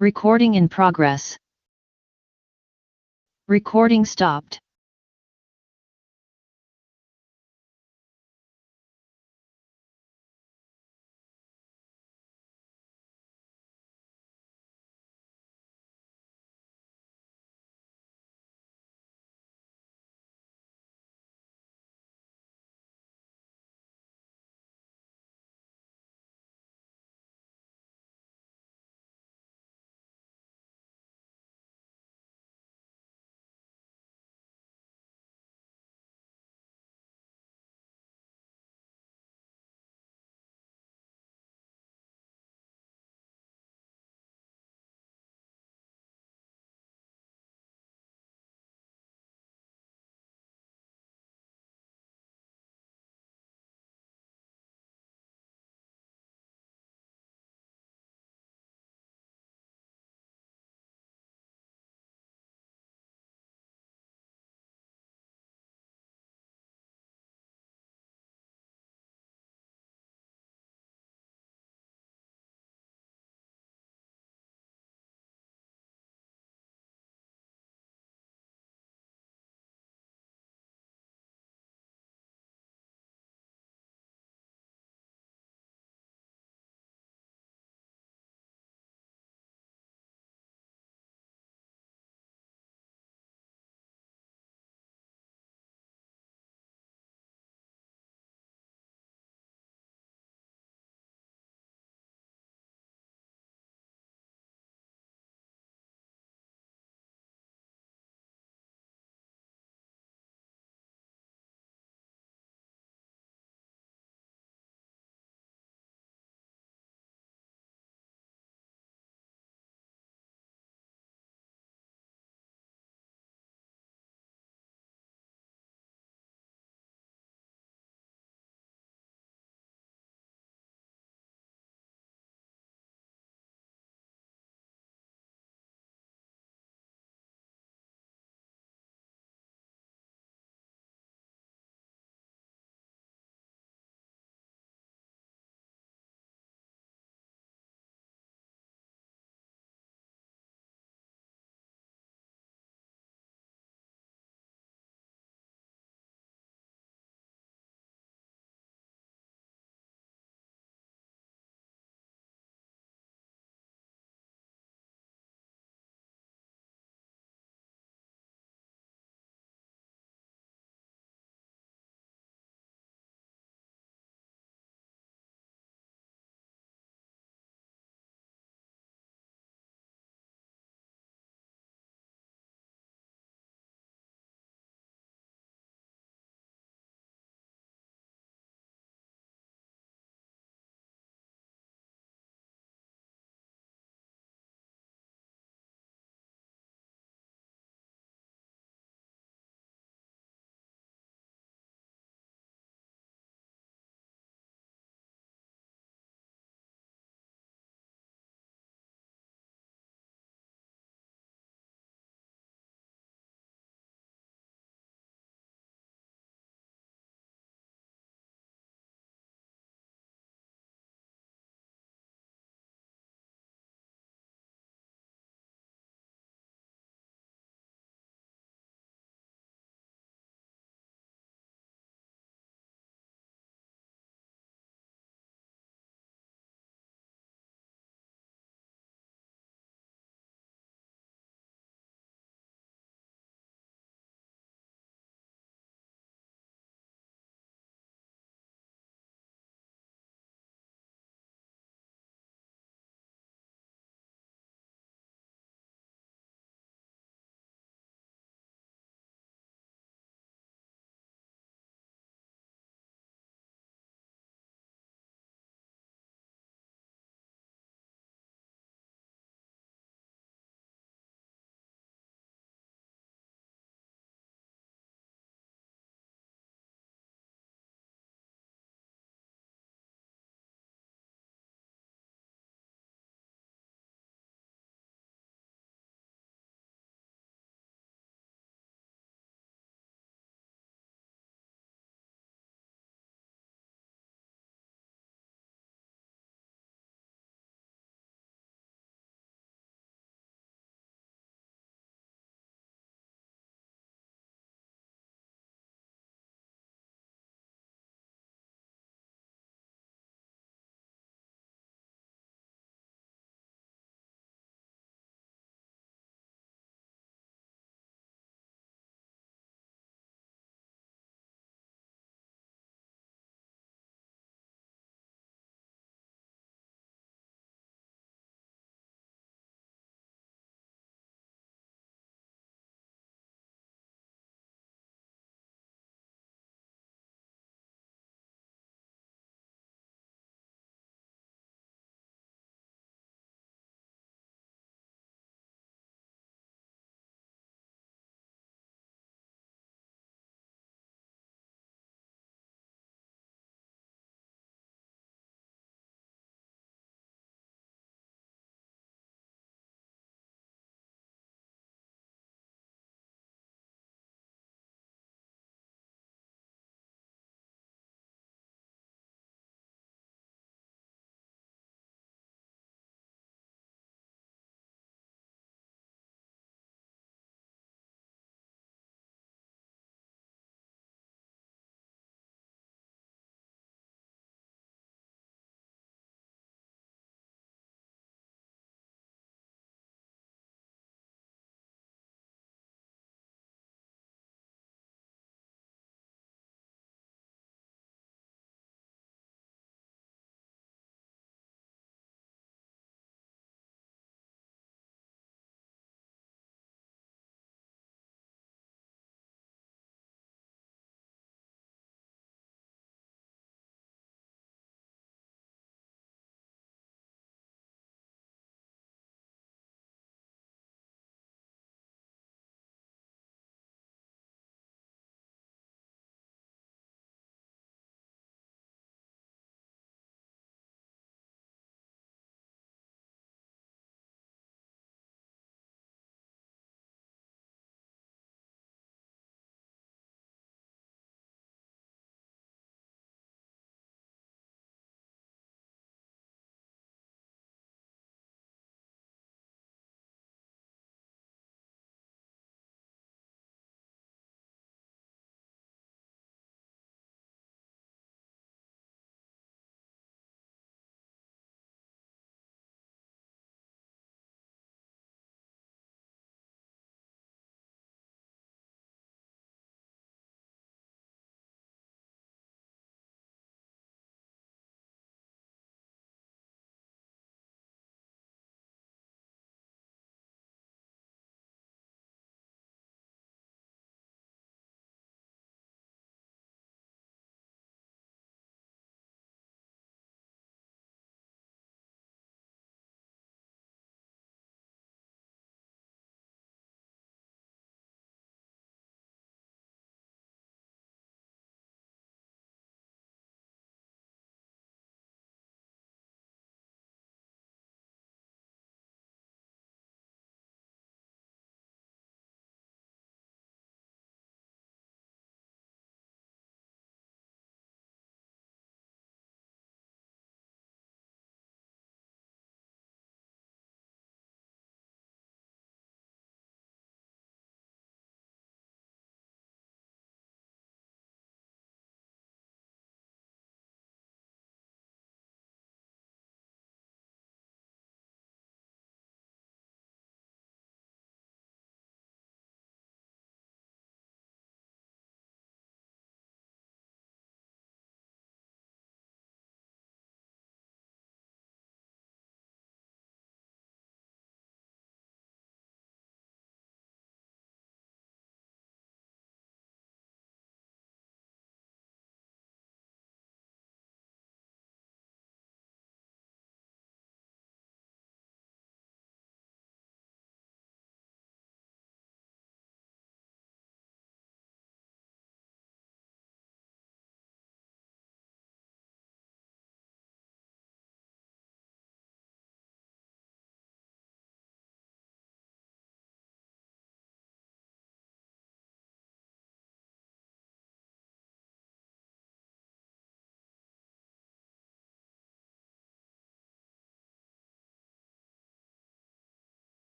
Recording in progress. Recording stopped.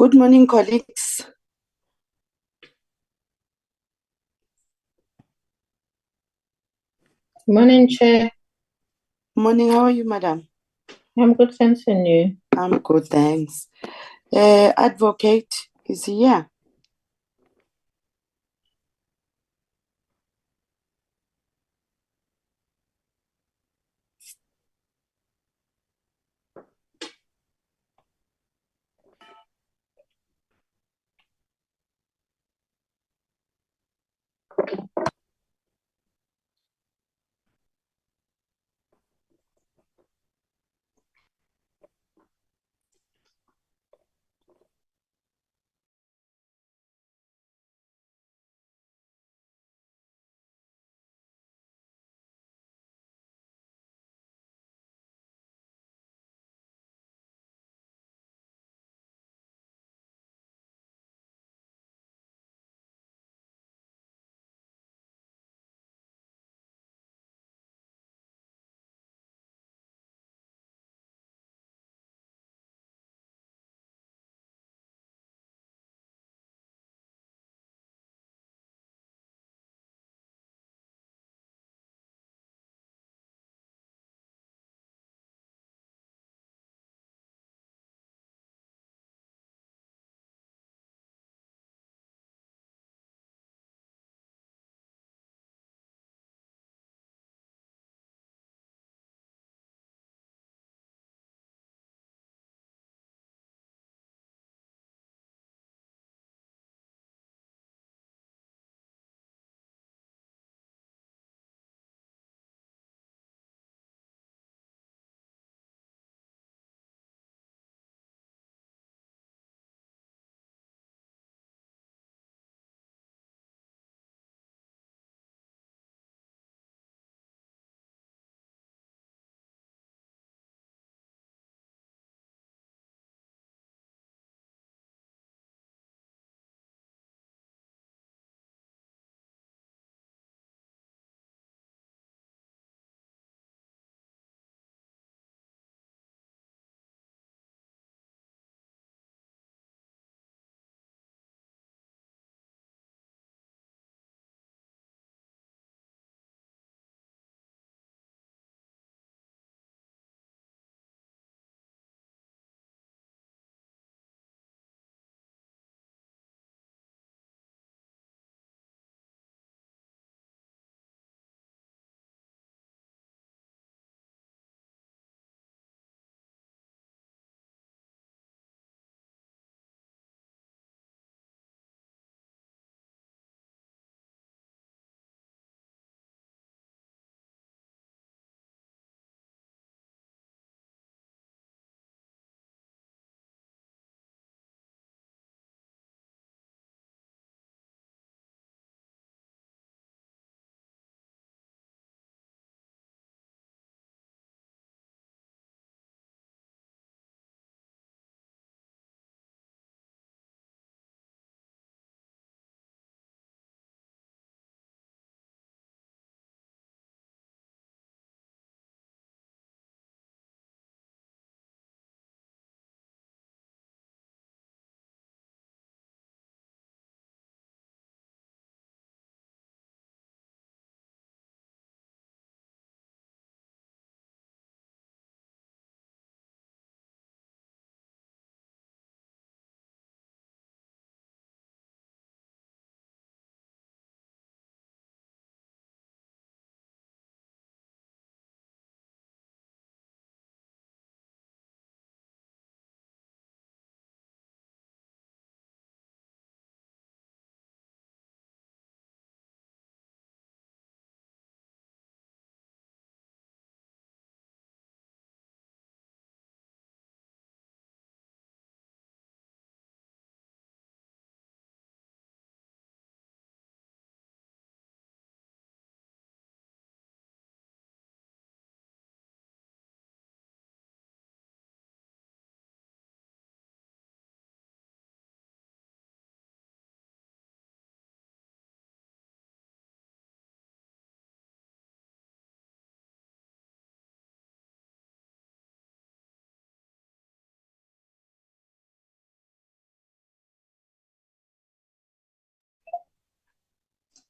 Good morning, colleagues. Morning, Chair. Morning, how are you, madam? I'm good, thanks, and you? I'm good, thanks. Advocate is here.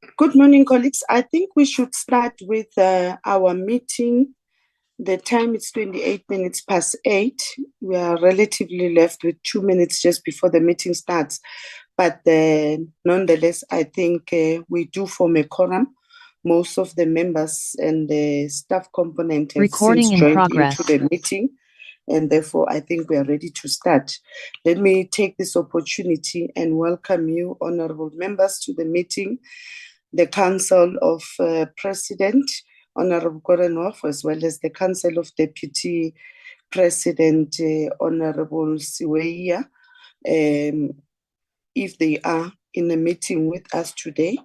Good morning, colleagues. I think we should start with our meeting. The time is 28 minutes past 8. We are relatively left with 2 minutes just before the meeting starts. But nonetheless, I think we do form a quorum. Most of the members and the staff component have Recording since in joined progress. into the meeting. And therefore, I think we are ready to start. Let me take this opportunity and welcome you, honorable members, to the meeting. The Council of President, Honorable Korenhoff, as well as the Council of Deputy President, Honorable Siweya, if they are in a meeting with us today.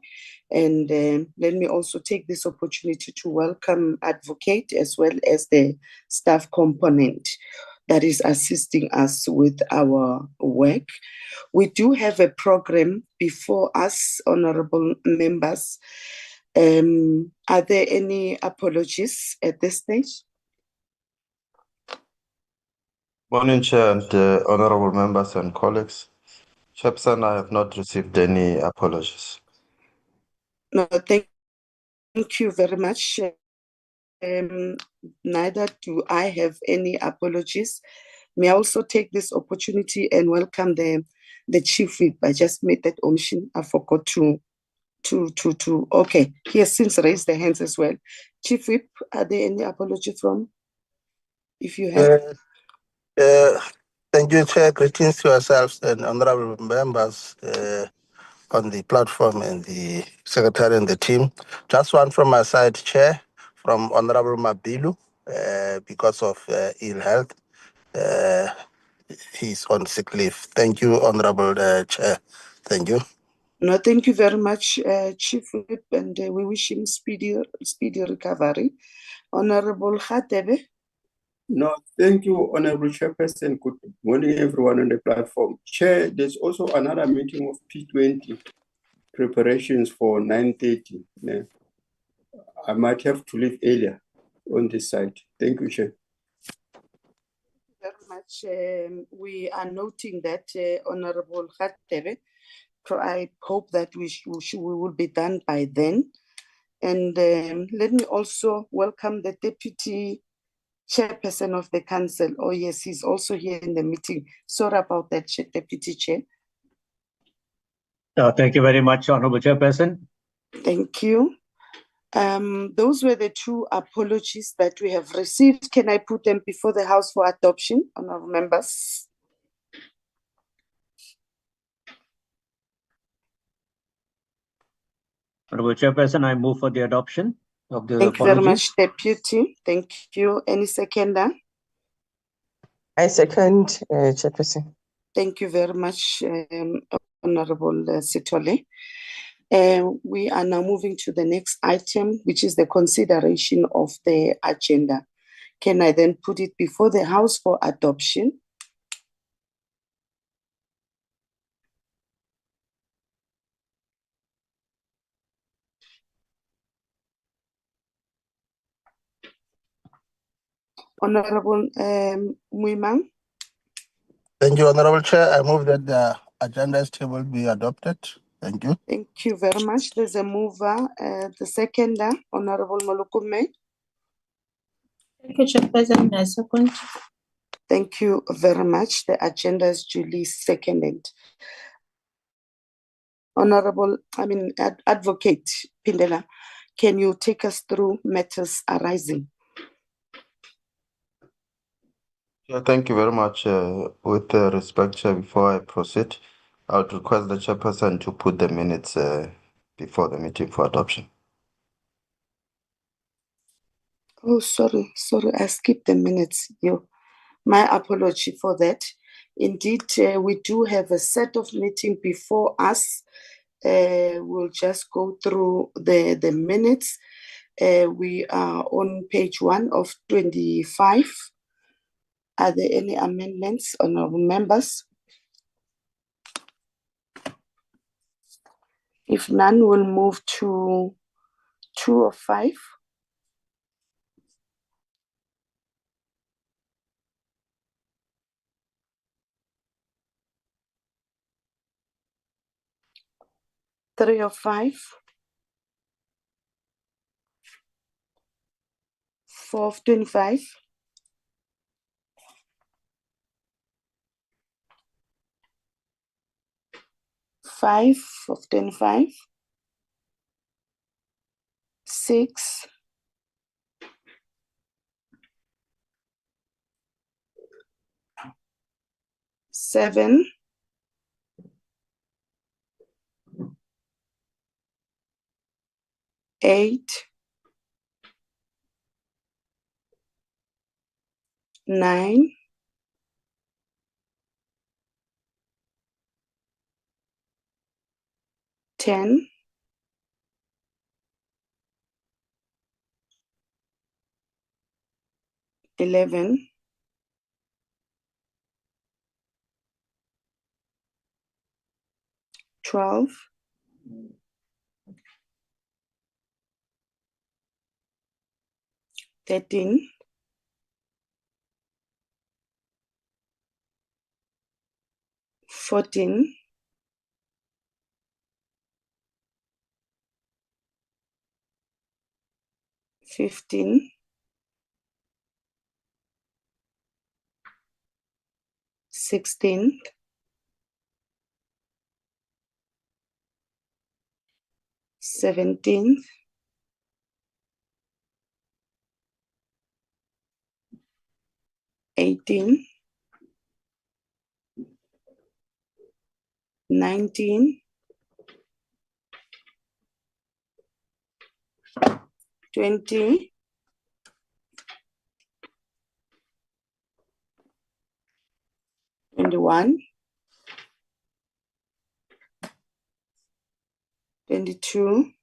And let me also take this opportunity to welcome Advocate as well as the staff component that is assisting us with our work. We do have a program before us, honorable members. Are there any apologies at this stage? Morning, Chair and honorable members and colleagues. Chairperson, I have not received any apologies. No, thank you very much. Neither do I have any apologies. May I also take this opportunity and welcome the Chief Whip. I just made that omission. I forgot to. Okay, he has since raised the hands as well. Chief Whip, are there any apology from? If you have. Thank you, Chair. Greetings to yourselves and honorable members on the platform and the secretary and the team. Just one from my side, Chair, from Honorable Mabilu, because of ill health. He's on sick leave. Thank you, Honorable Chair. Thank you. No, thank you very much, Chief Whip, and we wish him speedy recovery. Honorable Khatebe. No, thank you, Honorable Chairperson. Good morning, everyone on the platform. Chair, there's also another meeting of P20 preparations for 9:30. Yeah. I might have to leave earlier on this side. Thank you, Chair. Very much. We are noting that, Honorable Khatebe. I hope that we will be done by then. And let me also welcome the Deputy Chairperson of the Council. Oh yes, he's also here in the meeting. Sorry about that, Deputy Chair. Thank you very much, Honorable Chairperson. Thank you. Those were the two apologies that we have received. Can I put them before the House for adoption, honorable members? Honorable Chairperson, I move for the adoption of the Thank apologies. you very much, Deputy. Thank you. Any seconder? I second, Chairperson. Thank you very much, Honorable Sitole. We are now moving to the next item, which is the consideration of the agenda. Can I then put it before the House for adoption? Honorable Muimang. Thank you, Honorable Chair. I move that the agenda table be adopted. Thank you. Thank you very much. There's a mover, the seconder, Honorable Molukume. Thank you, Chairperson. I second. Thank you very much. The agenda is duly seconded. Advocate Pindela, can you take us through matters arising? Yeah, thank you very much. With respect, Chair, before I proceed, I would request the Chairperson to put the minutes before the meeting for adoption. Oh, sorry, I skipped the minutes. My apology for that. Indeed, we do have a set of meeting before us. We'll just go through the minutes. We are on page 1 of 25. Are there any amendments, honorable members? If none, we'll move to 2 of 5. Three of 5. 4 of 25. 5 of 25. 6. 7. 8. 9. 10. 11. 12. 13. 14. 15. 16. 17. 18. 19. 20. 21. 22.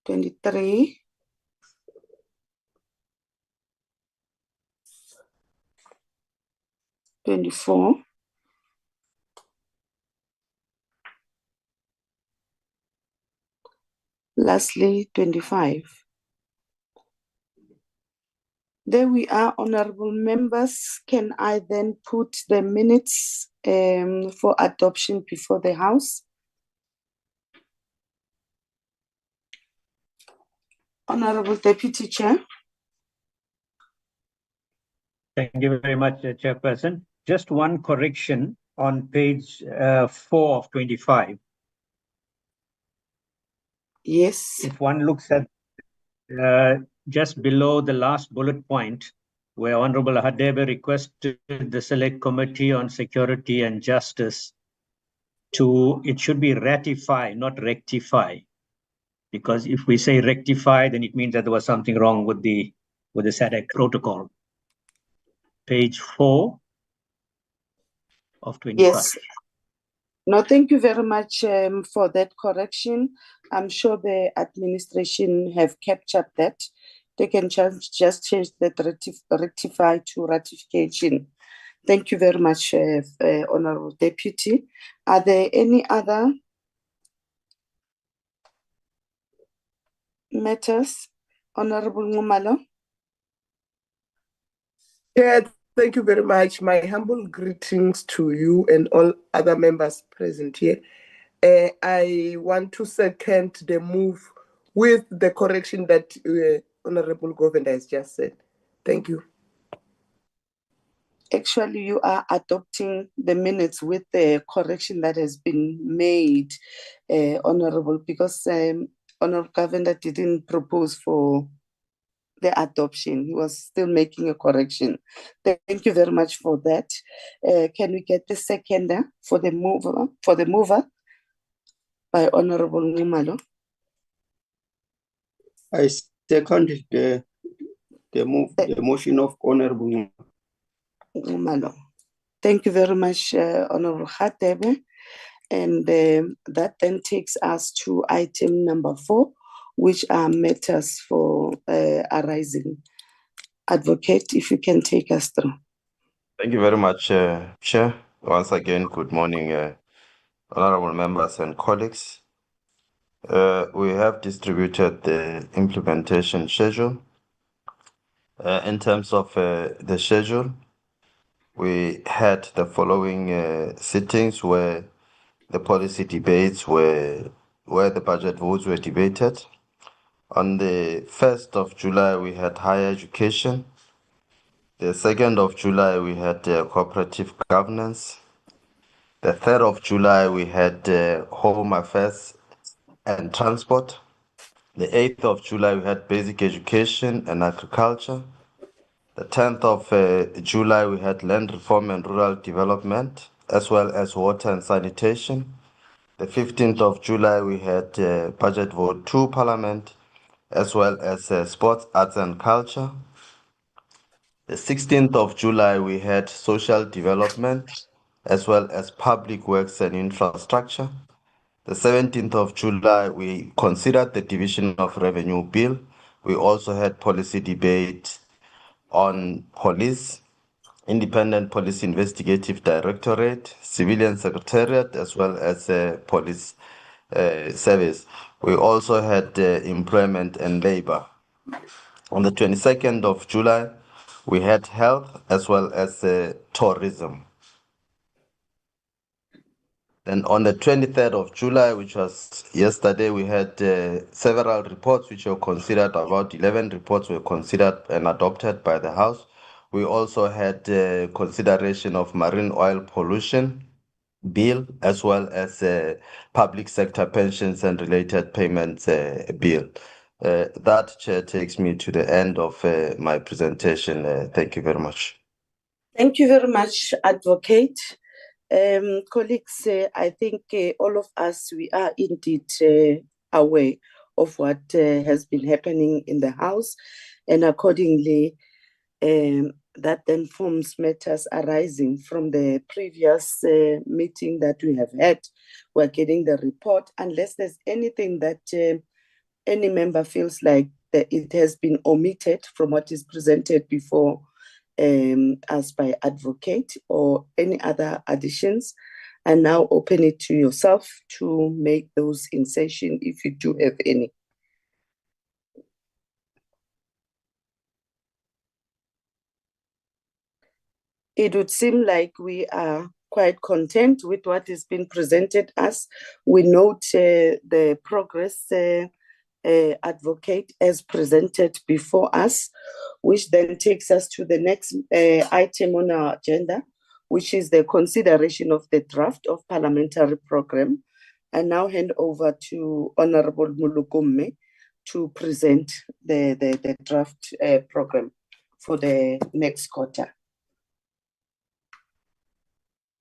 23. 24. 25. There we are, honorable members. Can I then put the minutes for adoption before the House? Honorable Deputy Chair. Thank you very much, Chairperson. Just one correction on page 4 of 25. Yes. If one looks at just below the last bullet point, where Honorable Hadebe requested the Select Committee on Security and Justice it should be ratify, not rectify. Because if we say rectify, then it means that there was something wrong with the SADC protocol. Page 4 of 25. Yes. No, thank you very much for that correction. I'm sure the administration have captured that. They can just change that rectify to ratification. Thank you very much, Honorable Deputy. Are there any other matters? Honorable Ngumalo? Yeah, thank you very much. My humble greetings to you and all other members present here. I want to second the move with the correction that Honorable Governor has just said. Thank you. Actually, you are adopting the minutes with the correction that has been made, Honorable, because Honorable Governor didn't propose for the adoption. He was still making a correction. Thank you very much for that. Can we get the seconder for the mover by Honorable Ngumalo? I second the motion of Honorable Ngumalo. Thank you very much, Honorable Hadebe. And that then takes us to item number 4, which are matters for arising. Advocate, if you can take us through. Thank you very much, Chair. Once again, good morning, honorable members and colleagues. We have distributed the implementation schedule. In terms of the schedule, we had the following sittings where the policy debates where the budget votes were debated. On the 1st of July, we had higher education. The 2nd of July, we had cooperative governance. The 3rd of July, we had home affairs and transport. The 8th of July, we had basic education and agriculture. The 10th of July, we had land reform and rural development, as well as water and sanitation. The 15th of July, we had budget vote 2 parliament, as well as sports, arts and culture. The 16th of July, we had social development, as well as public works and infrastructure. The 17th of July, we considered the division of revenue bill. We also had policy debate on police, Independent Police Investigative Directorate, Civilian Secretariat, as well as police service. We also had employment and labor. On the 22nd of July, we had health as well as tourism. Then on the 23rd of July, which was yesterday, we had several reports which were considered. About 11 reports were considered and adopted by the House. We also had consideration of marine oil pollution bill, as well as public sector pensions and related payments bill. That, Chair, takes me to the end of my presentation. Thank you very much. Thank you very much, Advocate. Colleagues, I think all of us, we are indeed aware of what has been happening in the House, and accordingly, that then forms matters arising from the previous meeting that we have had. We're getting the report. Unless there's anything that any member feels like that it has been omitted from what is presented before as by Advocate, or any other additions, and now open it to yourself to make those insertions if you do have any. It would seem like we are quite content with what has been presented us. We note the progress Advocate as presented before us, which then takes us to the next item on our agenda, which is the consideration of the draft of parliamentary program. I now hand over to Honorable Mulukume to present the draft program for the next quarter.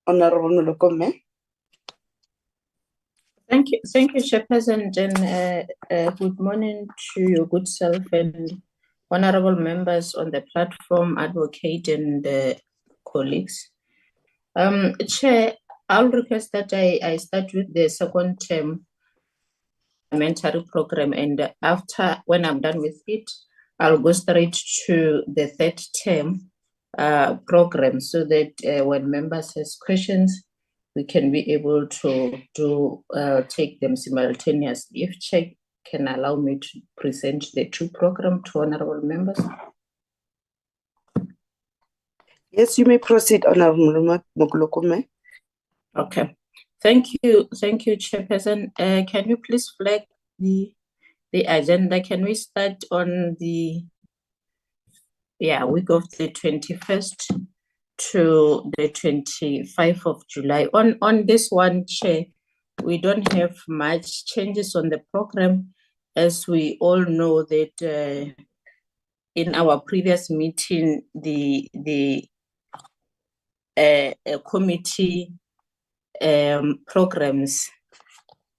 Honorable Mulukume. Thank you, Chairperson, and good morning to your good self and honorable members on the platform, Advocate, and colleagues. Chair, I'll request that I start with the second term parliamentary program, and after, when I'm done with it, I'll go straight to the third term program, so that when members has questions, we can be able to take them simultaneously. If Chair can allow me to present the two programs to honorable members. Yes, you may proceed, Honorable Mulukume. Okay. Thank you, Chairperson. Can you please flag the agenda? Can we start on the week of the 21st to the 25th of July? On this one, Chair, we don't have much changes on the program, as we all know that in our previous meeting, the committee programs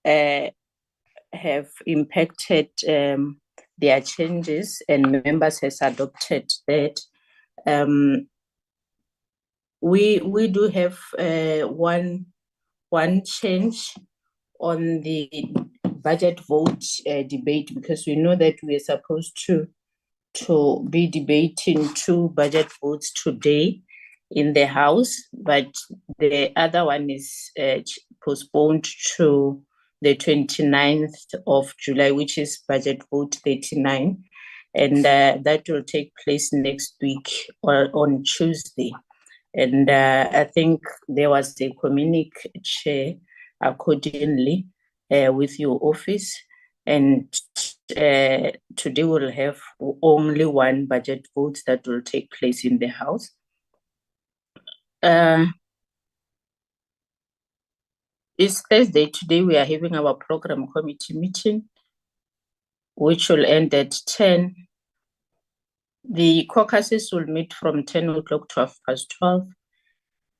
have impacted their changes, and members has adopted that. We do have one change on the budget vote debate, because we know that we are supposed to be debating two budget votes today in the House, but the other one is postponed to the 29th of July, which is budget vote 39. And that will take place next week or on Tuesday. And I think there was a communique, Chair, accordingly with your office. And today we'll have only one budget vote that will take place in the House. It's Thursday. Today we are having our program committee meeting, which will end at 10. The caucuses will meet from 10 o'clock to 12:30.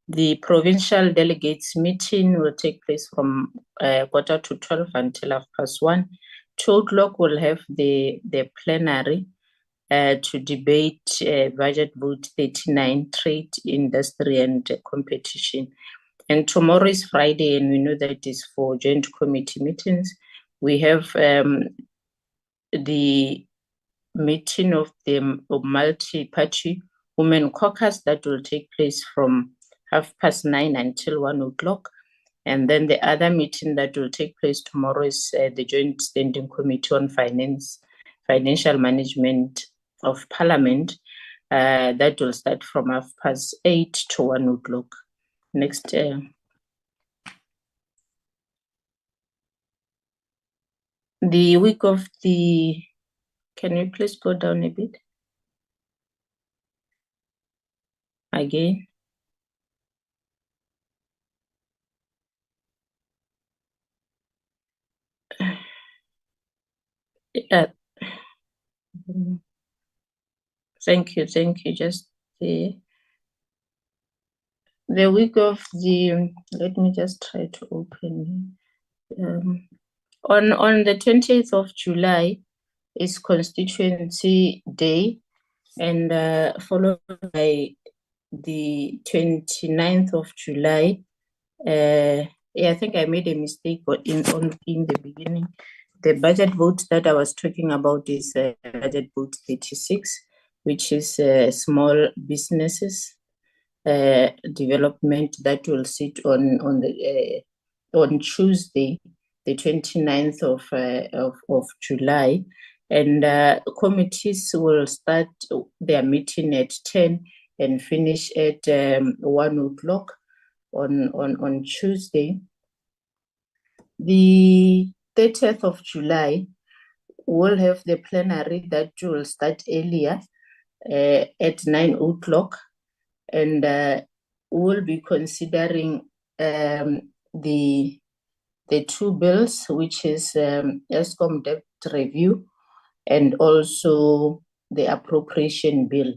The provincial delegates meeting will take place from 11:45 until 1:30. 2 o'clock we'll have the plenary to debate budget vote 39, trade, industry and competition. And tomorrow is Friday, and we know that it is for joint committee meetings. We have the meeting of the multi-party women caucus that will take place from 9:30 until 1 o'clock. And then the other meeting that will take place tomorrow is the Joint Standing Committee on Financial Management of Parliament. That will start from 8:30 to 1 o'clock. Next. The week of the, can you please go down a bit? Again. Thank you. Just the week of the, let me just try to open. On the 20th of July is Constituency Day, and followed by the 29th of July. I think I made a mistake in the beginning. The budget vote that I was talking about is budget vote 36, which is small businesses development, that will sit on Tuesday, the 29th of July. And committees will start their meeting at 10 and finish at 1 o'clock on Tuesday. The 30th of July, we'll have the plenary that will start earlier at 9 o'clock, and we'll be considering the two bills, which is ESCOM debt review and also the appropriation bill.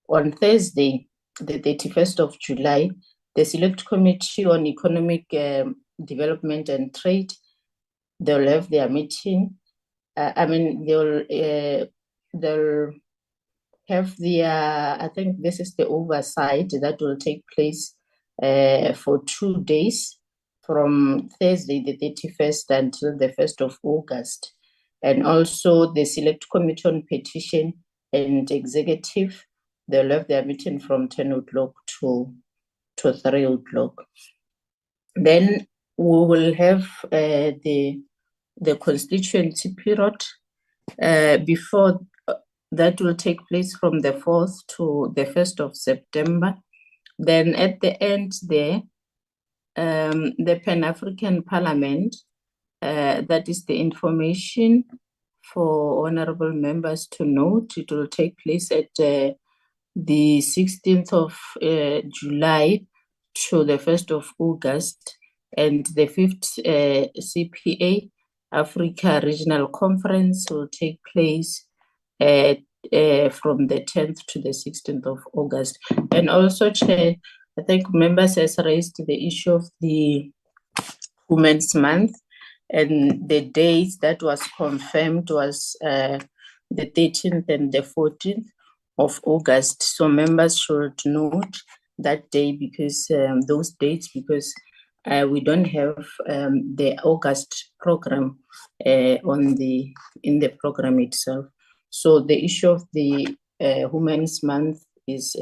On Thursday, the 31st of July, the Select Committee on Economic Development and Trade, they'll have their meeting. They'll have their, I think this is the oversight that will take place for 2 days, from Thursday the 31st until the 1st of August. And also the Select Committee on Petition and Executive, they'll have their meeting from 10 o'clock to 3 o'clock. Then we will have the constituency period before that will take place from the 4th to the 1st of September. Then at the end there, the Pan-African Parliament, that is the information for honorable members to note. It will take place at the 16th of July to the 1st of August, and the 5th CPA Africa Regional Conference will take place from the 10th to the 16th of August. And also, Chair, I think members has raised the issue of the Women's Month, and the days that was confirmed was the 13th and the 14th of August. So members should note that day, because those dates, because we don't have the August program in the program itself. So the issue of the Women's Month is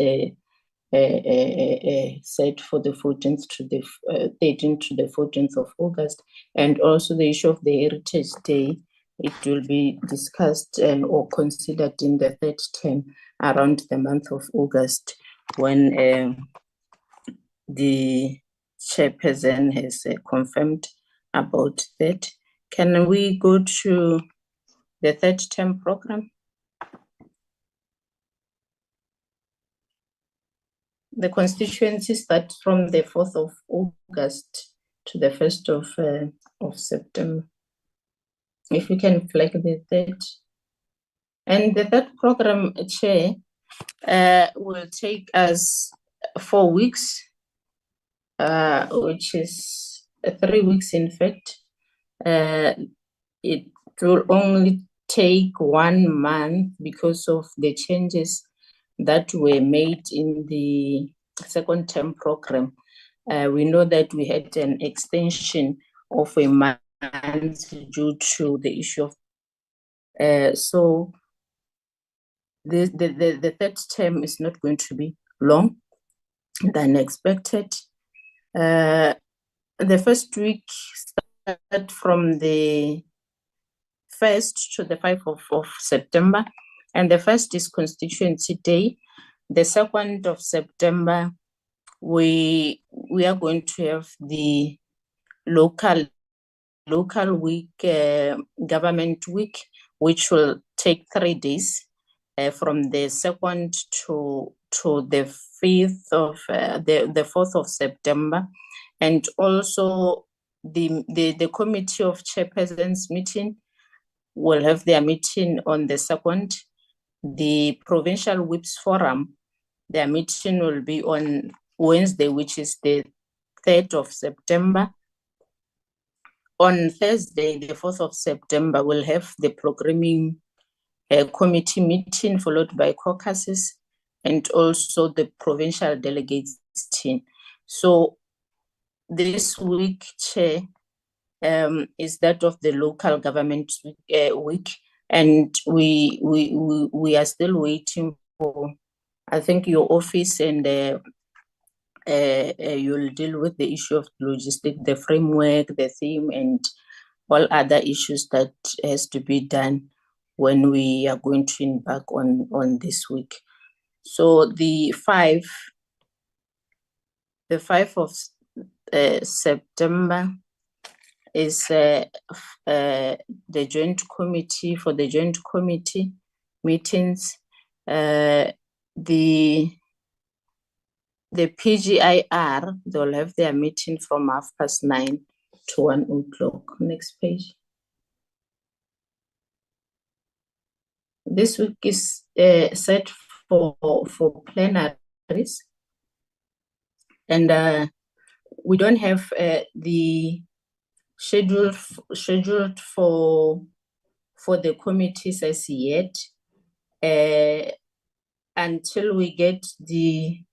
set for the 14th to the 13th to the 14th of August. And also the issue of the Heritage Day, it will be discussed or considered in the third term around the month of August, when the chairperson has confirmed about that. Can we go to the third term program? The constituency starts from the 4th of August to the 1st of September. If you can flag the third. And the third program, Chair, will take us 4 weeks, which is 3 weeks in fact. It will only take 1 month because of the changes that were made in the second term program. We know that we had an extension of a month due to the issue of so the third term is not going to be long than expected. The first week started from the 1st to the 5th of September, and the first is Constituency Day. The 2nd of September, we are going to have the local week, government week, which will take 3 days, from the 2nd to the 5th of the 4th of September, and also the committee of chairpersons meeting will have their meeting on the 2nd. The provincial whips forum, their meeting will be on Wednesday, which is the 3rd of September. On Thursday, the 4th of September, we'll have the programming committee meeting followed by caucuses and also the provincial delegates team. So this week, Chair, is that of the local government week, and we are still waiting for, I think, your office, and you'll deal with the issue of logistics, the framework, the theme, and all other issues that has to be done when we are going to embark on this week. So the 5th of September is the joint committee for the joint committee meetings. The PGIR, they'll have their meeting from 9:30 to 1 o'clock. Next page. This week is set for plenaries, and we don't have the scheduled for the committees as yet, until we get the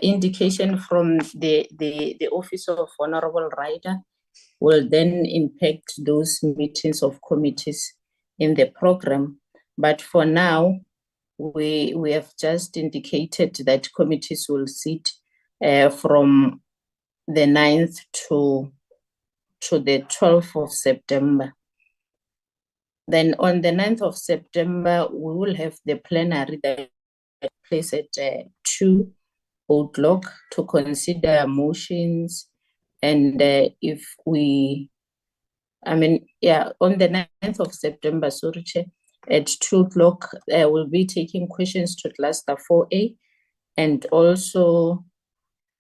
indication from the Office of Honorable Rider, will then impact those meetings of committees in the program. But for now, we have just indicated that committees will sit from the 9th to the 12th of September. Then on the 9th of September, we will have the plenary that takes place at 2 o'clock to consider motions. And if we, on the 9th of September, sorry, Chair, at 2 o'clock, we'll be taking questions to cluster 4A, and also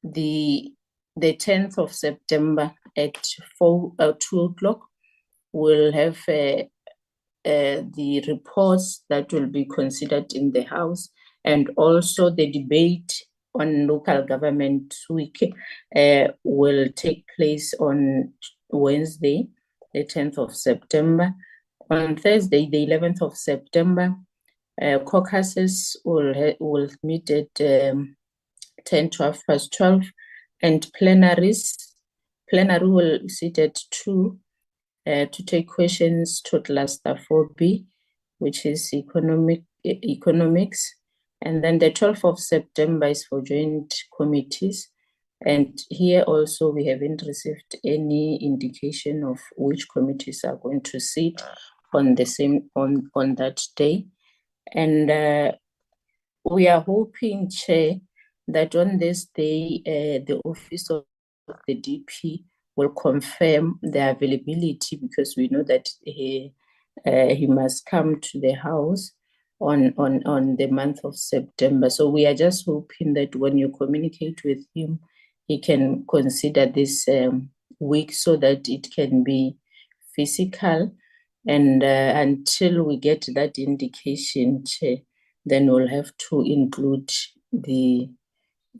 the 10th of September at 2 o'clock, we'll have the reports that will be considered in the House, and also the debate on local government week will take place on Wednesday, the 10th of September. On Thursday, the 11th of September, caucuses will meet at 10 to 12:30, and plenary will sit at 2 to take questions to cluster 4B, which is economics. And then the 12th of September is for joint committees. And here also we haven't received any indication of which committees are going to sit on the same on that day. And we are hoping, Chair, that on this day the Office of the DP will confirm the availability, because we know that he must come to the house on the month of September. So we are just hoping that when you communicate with him, he can consider this week so that it can be physical. And until we get that indication, Chair, then we'll have to include the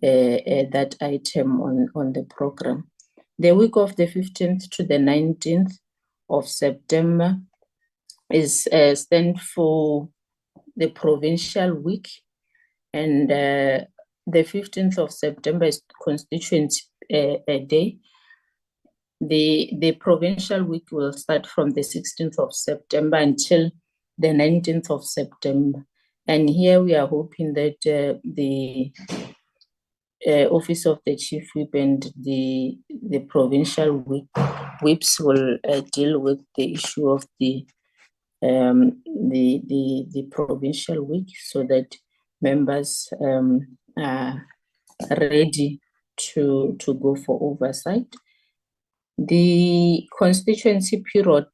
that item on the program. The week of the 15th to the 19th of September is stand for the provincial week, and the 15th of September is constituency day. The provincial week will start from the 16th of September until the 19th of September. And here we are hoping that the Office of the Chief Whip and the provincial whips will deal with the issue of the provincial week, so that members are ready to go for oversight. The constituency period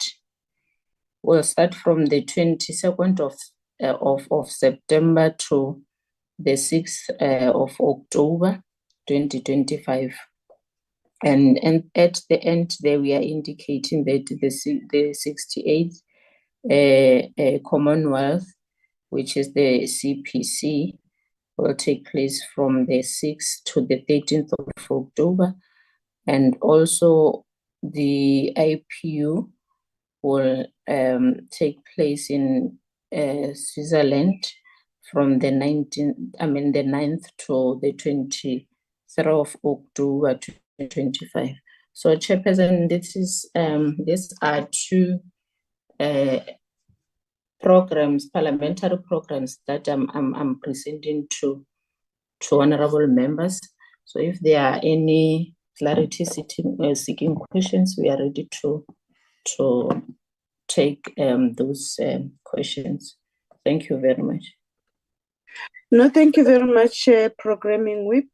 will start from the 22nd of September to the 6th of October 2025. And at the end there, we are indicating that the 68th Commonwealth, which is the CPC, will take place from the 6th to the 13th of October. And also the IPU will take place in Switzerland from the 9th to the 23rd of October 2025. So, Chairperson, these are two programs, parliamentary programs that I'm presenting to honorable members. So, if there are any clarity seeking questions, we are ready to take those questions. Thank you very much. No, thank you very much, Programming Whip.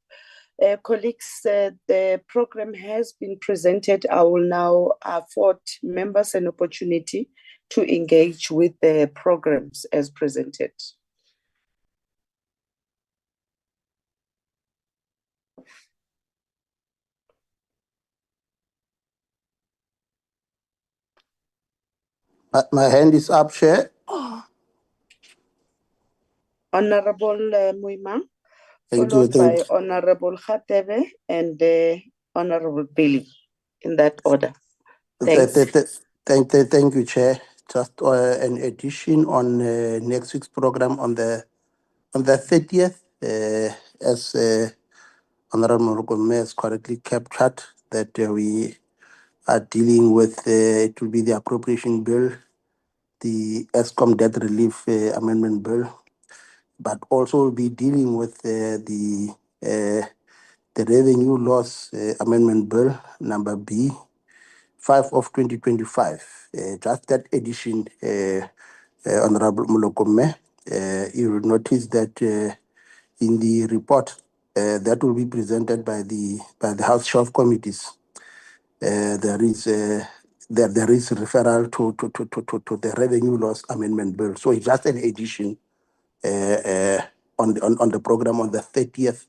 Colleagues, the program has been presented. I will now afford members an opportunity to engage with the programs as presented. My hand is up, Chair. Honorable Muima, Thank followed you. by Honorable Khatebe and Honorable Billy, in that order. Thanks. Thank you, Chair. Just an addition on next week's program on the 30th, as Honorable Mokome has correctly captured, that we are dealing with, it will be the appropriation bill, the ESCOM debt relief amendment bill, but also we'll be dealing with the revenue loss amendment bill, number B, 5 of 2025. Just that addition, Honorable Molokome, you will notice that in the report that will be presented by the House Shelf Committees, there is referral to the revenue loss amendment bill. So it's just an addition on the program on the 30th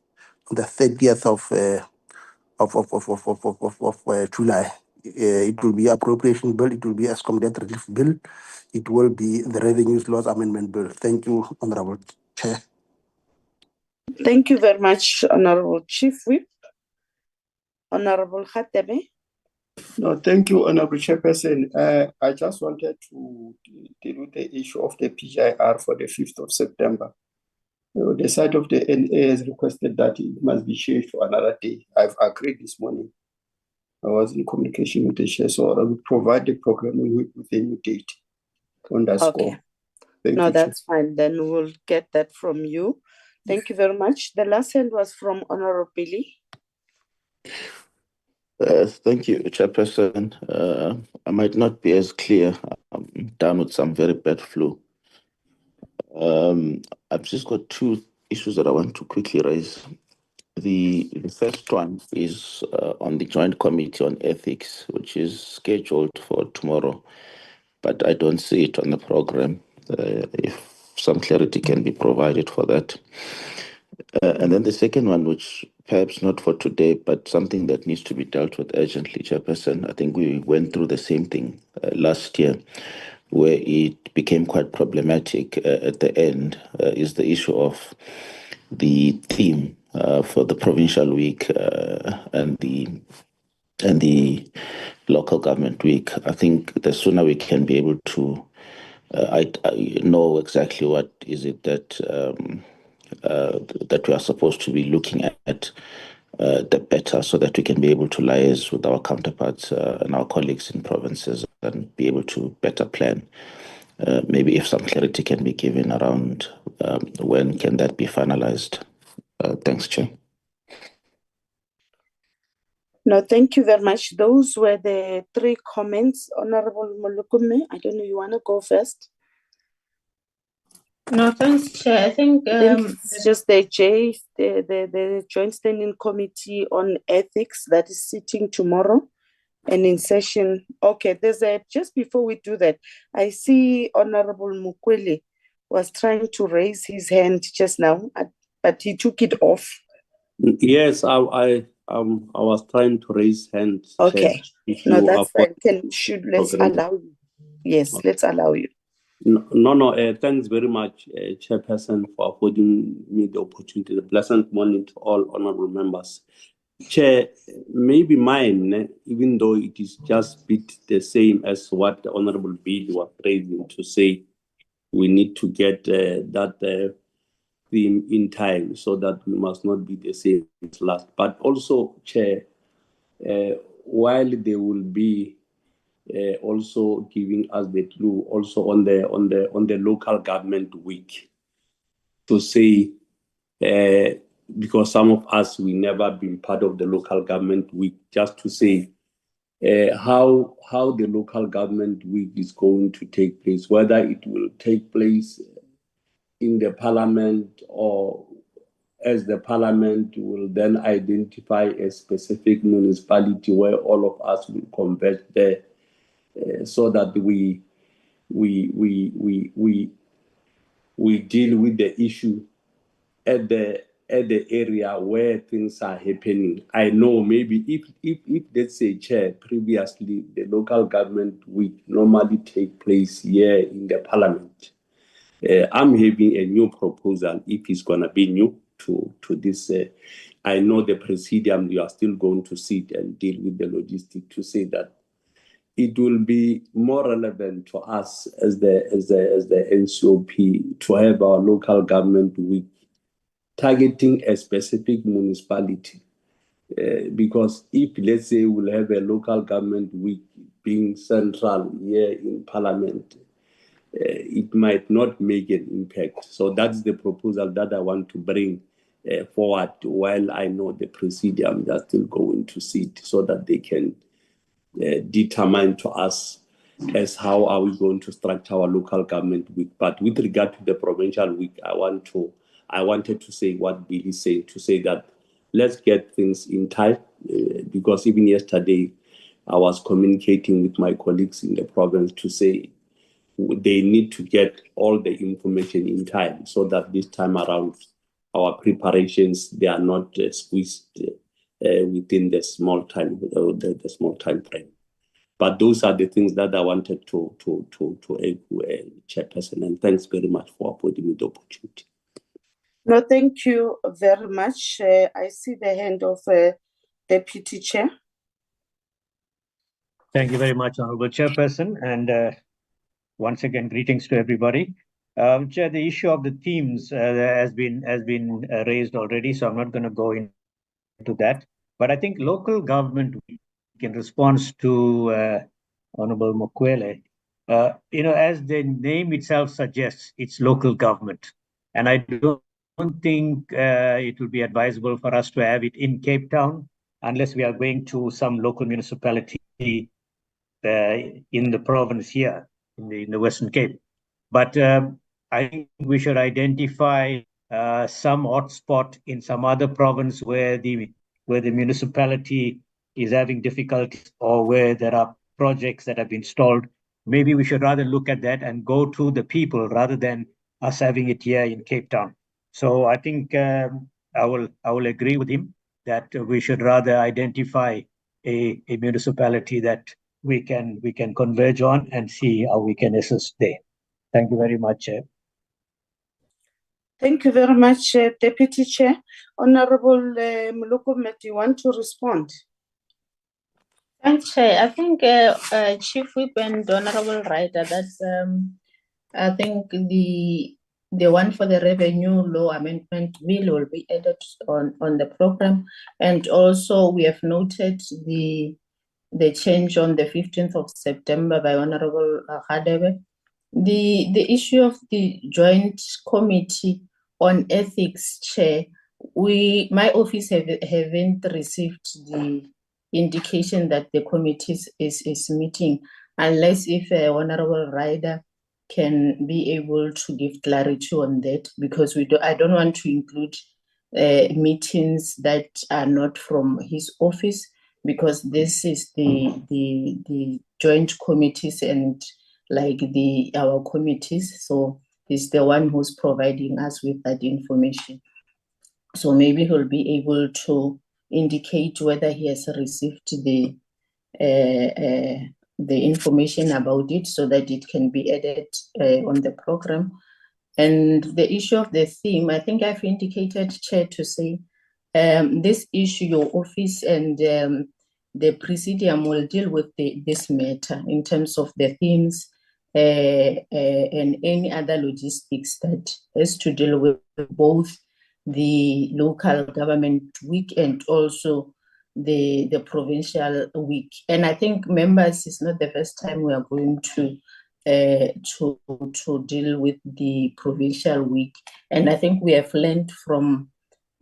of July. It will be appropriation bill, it will be ESCOM debt relief bill, it will be the revenues loss amendment bill. Thank you, Honorable Chair. Thank you very much, Honorable Chief Whip. Honorable Khatebe. No, thank you, Honorable Chairperson. I just wanted to deal with the issue of the PGIR for the 5th of September. The side of the NA has requested that it must be changed to another day. I've agreed this morning. I was in communication with the chair, so I will provide the programming with a new date on that score. Thank you, that's fine. Then we'll get that from you. Thank you very much. The last hand was from Honorable Billy. Thank you, Chairperson. I might not be as clear. I'm down with some very bad flu. I've just got two issues that I want to quickly raise. The first one is on the Joint Committee on Ethics, which is scheduled for tomorrow, but I don't see it on the program. If some clarity can be provided for that. And then the second one, which perhaps not for today, but something that needs to be dealt with urgently, Chairperson. I think we went through the same thing last year, where it became quite problematic at the end, is the issue of the theme for the provincial week and the local government week. I think the sooner we can be able to I know exactly what is it that that we are supposed to be looking at, the better, so that we can be able to liaise with our counterparts and our colleagues in provinces and be able to better plan. Maybe if some clarity can be given around when can that be finalized. Thanks, Chair. No, thank you very much. Those were the three comments. Honorable Molukume, I don't know, you want to go first? No, thanks, Chair. I think It's just the Joint Standing Committee on Ethics that is sitting tomorrow and in session. Okay, just before we do that, I see Honorable Mukwele was trying to raise his hand just now, but he took it off. Yes, I was trying to raise hands. Okay, Chair, no, that's fine. Let's allow you. Yes, okay. Let's allow you. No, thanks very much, Chairperson, for affording me the opportunity. A pleasant morning to all honorable members. Chair, maybe mine, even though it is just a bit the same as what the Honorable Bill was raising, to say we need to get that theme in time, so that we must not be the same as last. But also, Chair, while they will be also giving us the clue also on the local government week, to say because some of us we never been part of the local government week, just to say how the local government week is going to take place, whether it will take place in the parliament, or as the parliament will then identify a specific municipality where all of us will converge there. So that we deal with the issue at the area where things are happening. I know maybe if let's say, Chair, previously the local government week normally take place here in the parliament. I'm having a new proposal, if it's gonna be new to this. I know the presidium, you are still going to sit and deal with the logistics, to say that it will be more relevant to us as the NCOP to have our local government week targeting a specific municipality. Because if, let's say, we'll have a local government week being central here in Parliament, it might not make an impact. So that's the proposal that I want to bring forward, while I know the presidium are still going to sit, so that they can determine to us as how are we going to structure our local government week. But with regard to the provincial week, I wanted to say what Billy said, to say that let's get things in time, because even yesterday I was communicating with my colleagues in the province to say they need to get all the information in time, so that this time around our preparations, they are not squeezed within the small time frame. But those are the things that I wanted to echo, Chairperson, and thanks very much for affording me the opportunity. No, thank you very much. I see the hand of Deputy Chair. Thank you very much, Honorable Chairperson, and once again, greetings to everybody. Chair, the issue of the themes has been raised already, so I'm not going to go into that. But I think local government, in response to Honorable Mukwele, as the name itself suggests, it's local government, and I don't think it will be advisable for us to have it in Cape Town unless we are going to some local municipality in the province here in the Western Cape. But I think we should identify some hotspot in some other province where the municipality is having difficulties or where there are projects that have been stalled. Maybe we should rather look at that and go to the people rather than us having it here in Cape Town. So I think I will agree with him that we should rather identify a municipality that we can converge on and see how we can assist there. Thank you very much, Chair. Thank you very much, Deputy Chair. Honorable Mulukumet, you want to respond? Thanks, Chair. I think Chief Whip and Honorable Writer, that's I think the one for the revenue law amendment bill will be added on the program, and also we have noted the change on the 15th of September by Honorable Hadebe. The issue of the joint committee on ethics, Chair, my office haven't received the indication that the committee is meeting, unless if Honorable Rider can be able to give clarity on that, because I don't want to include meetings that are not from his office, because this is the joint committees and like our committees. So he's the one who's providing us with that information. So maybe he'll be able to indicate whether he has received the information about it so that it can be added on the program. And the issue of the theme, I think I've indicated, Chair, to say this issue, your office and the Presidium will deal with this matter in terms of the themes and any other logistics that has to deal with both the local government week and also the provincial week. And I think, members, it's not the first time we are going to deal with the provincial week. And I think we have learned from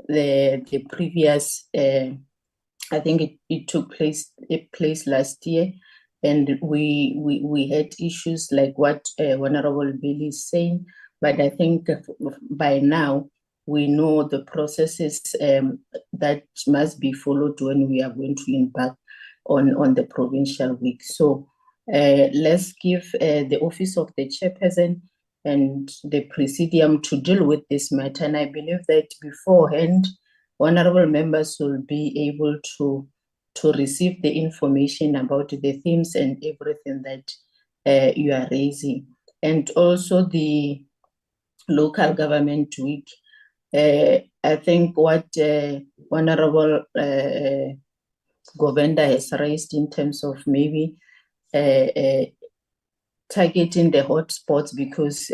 the previous, I think it took place last year, and we had issues like what Honorable Billy is saying, but I think by now we know the processes that must be followed when we are going to embark on the provincial week. So let's give the office of the chairperson and the presidium to deal with this matter. And I believe that beforehand, honorable members will be able to receive the information about the themes and everything that you are raising. And also the local government week. I think what Honorable Govenda has raised in terms of maybe targeting the hotspots, because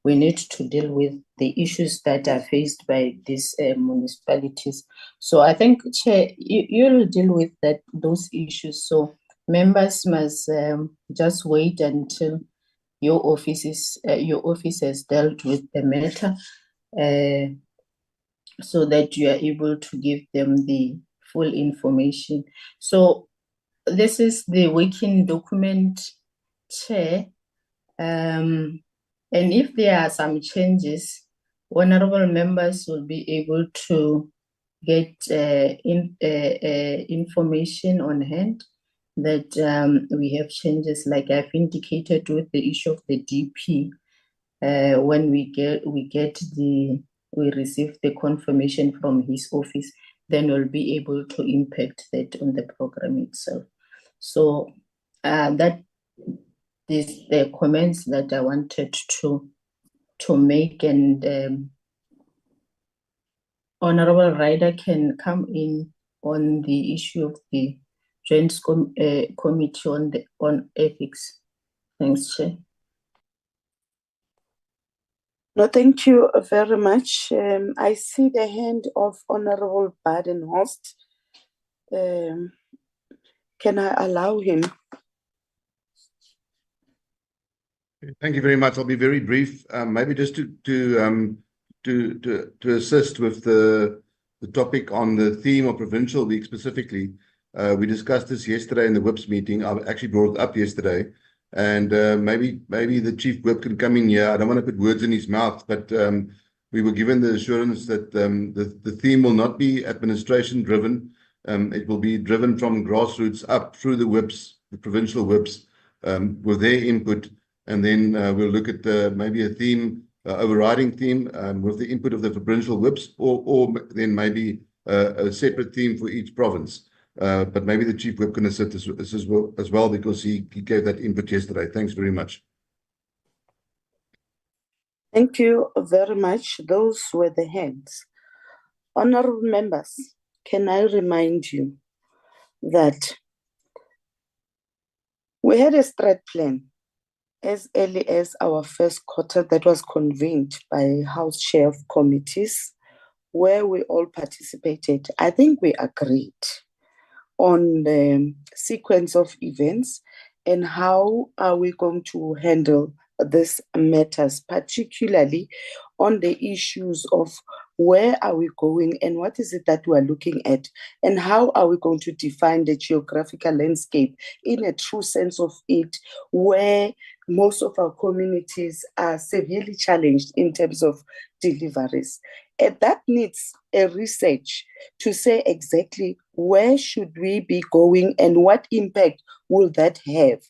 we need to deal with the issues that are faced by these municipalities. So I think, Chair, you'll deal with those issues. So members must just wait until your office has dealt with the matter, so that you are able to give them the full information. So this is the working document, Chair. And if there are some changes, honorable members will be able to get information on hand that we have changes, like I've indicated with the issue of the DP. When we receive the confirmation from his office, then we'll be able to impact that on the program itself. So that is the comments that I wanted to make, and Honorable Rider can come in on the issue of the Joint Committee on Ethics. Thanks, Chair. No, thank you very much. I see the hand of Honorable Badenhorst. Can I allow him? Thank you very much. I'll be very brief. Maybe just to assist with the topic on the theme of provincial week specifically. We discussed this yesterday in the WIP's meeting. I actually brought it up yesterday, and maybe the chief whip can come in here. I don't want to put words in his mouth, but we were given the assurance that the theme will not be administration driven. It will be driven from grassroots up through the whips, the provincial whips, with their input. And then we'll look at maybe a theme, overriding theme with the input of the provincial whips, or then maybe a separate theme for each province. But maybe the Chief Whip can assist as well, because he gave that input yesterday. Thanks very much. Thank you very much. Those were the heads. Honorable members, can I remind you that we had a strat plan as early as our first quarter that was convened by House Chair of Committees, where we all participated. I think we agreed on the sequence of events and how are we going to handle these matters, particularly on the issues of where are we going and what is it that we are looking at, and how are we going to define the geographical landscape in a true sense of it, where most of our communities are severely challenged in terms of deliveries. And that needs a research to say exactly where should we be going and what impact will that have.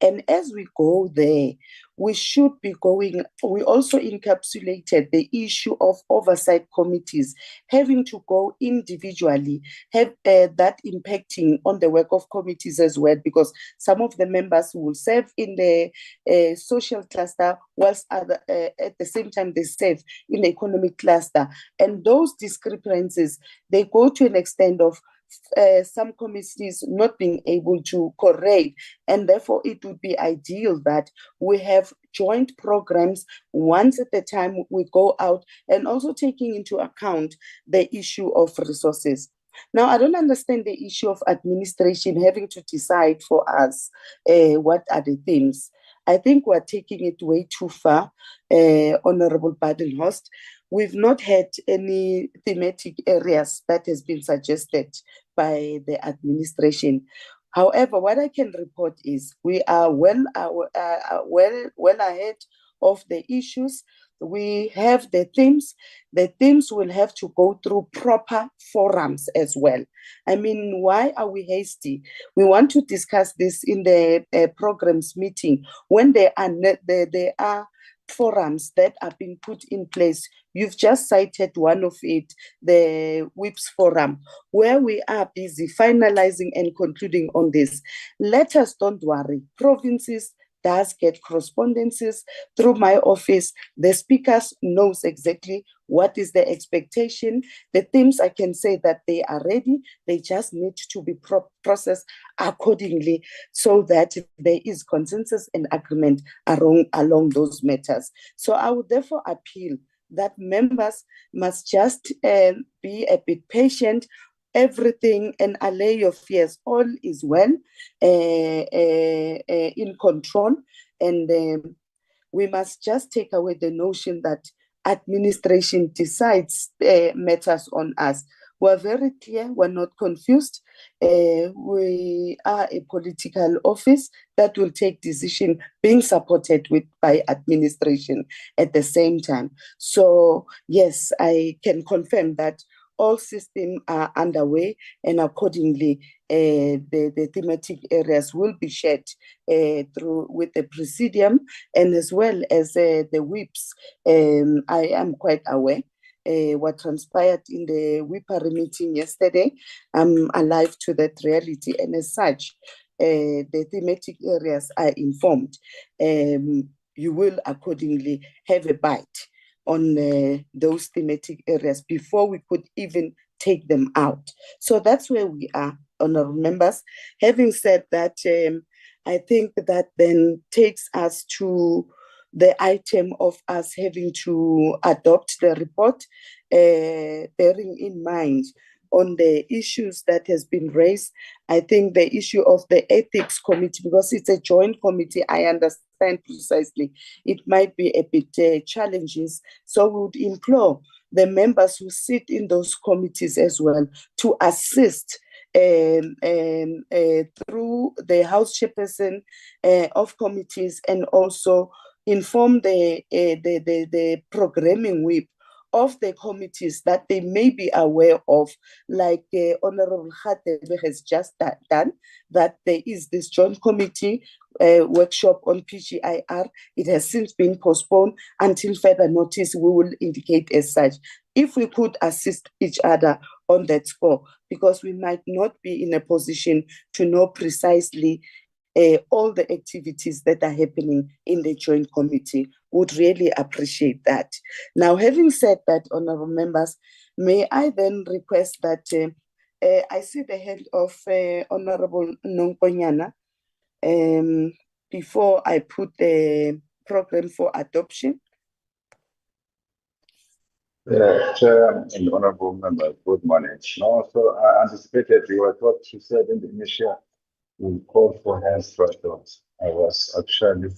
And as we go there, we should be going, we also encapsulated the issue of oversight committees having to go individually, have that impacting on the work of committees as well, because some of the members will serve in the social cluster, whilst other, at the same time they serve in the economic cluster. And those discrepancies, they go to an extent of some committees not being able to correct, and therefore it would be ideal that we have joint programs once at a time we go out, and also taking into account the issue of resources. Now, I don't understand the issue of administration having to decide for us what are the themes. I think we're taking it way too far, Honorable Badenhorst. We've not had any thematic areas that has been suggested by the administration. However, what I can report is we are well ahead of the issues. We have the themes. The themes will have to go through proper forums as well. I mean, why are we hasty? We want to discuss this in the programs meeting when there are forums that are being put in place. You've just cited one of it, the WIPS forum, where we are busy finalizing and concluding on this. Let us, don't worry, provinces does get correspondences through my office. The speakers knows exactly what is the expectation. The themes, I can say that they are ready. They just need to be processed accordingly so that there is consensus and agreement along those matters. So I would therefore appeal that members must just be a bit patient. Everything and allay your fears, all is well in control, and we must just take away the notion that administration decides matters on us. We're very clear, we're not confused. We are a political office that will take decision being supported by administration at the same time. So yes, I can confirm that all systems are underway, and accordingly, the thematic areas will be shared through with the presidium and as well as the whips. I am quite aware what transpired in the WIPARI meeting yesterday. I'm alive to that reality, and as such, the thematic areas are informed. You will accordingly have a bite on those thematic areas before we could even take them out. So that's where we are, honorable members. Having said that, I think that then takes us to the item of us having to adopt the report, bearing in mind on the issues that has been raised. I think the issue of the ethics committee, because it's a joint committee, I understand precisely, it might be a bit challenging. So we would implore the members who sit in those committees as well to assist through the House Chairperson of committees, and also inform the programming whip of the committees that they may be aware of, like Honorable Khatebe has just done, that there is this joint committee workshop on PGIR. It has since been postponed until further notice. We will indicate as such. If we could assist each other on that score, because we might not be in a position to know precisely all the activities that are happening in the joint committee, would really appreciate that. Now, having said that, honorable members, may I then request that I see the hand of Honorable Nonkonyana before I put the program for adoption. Chair and honorable members, good morning. No, so I anticipated you were what she said in the initial call for hands thresholds. I was actually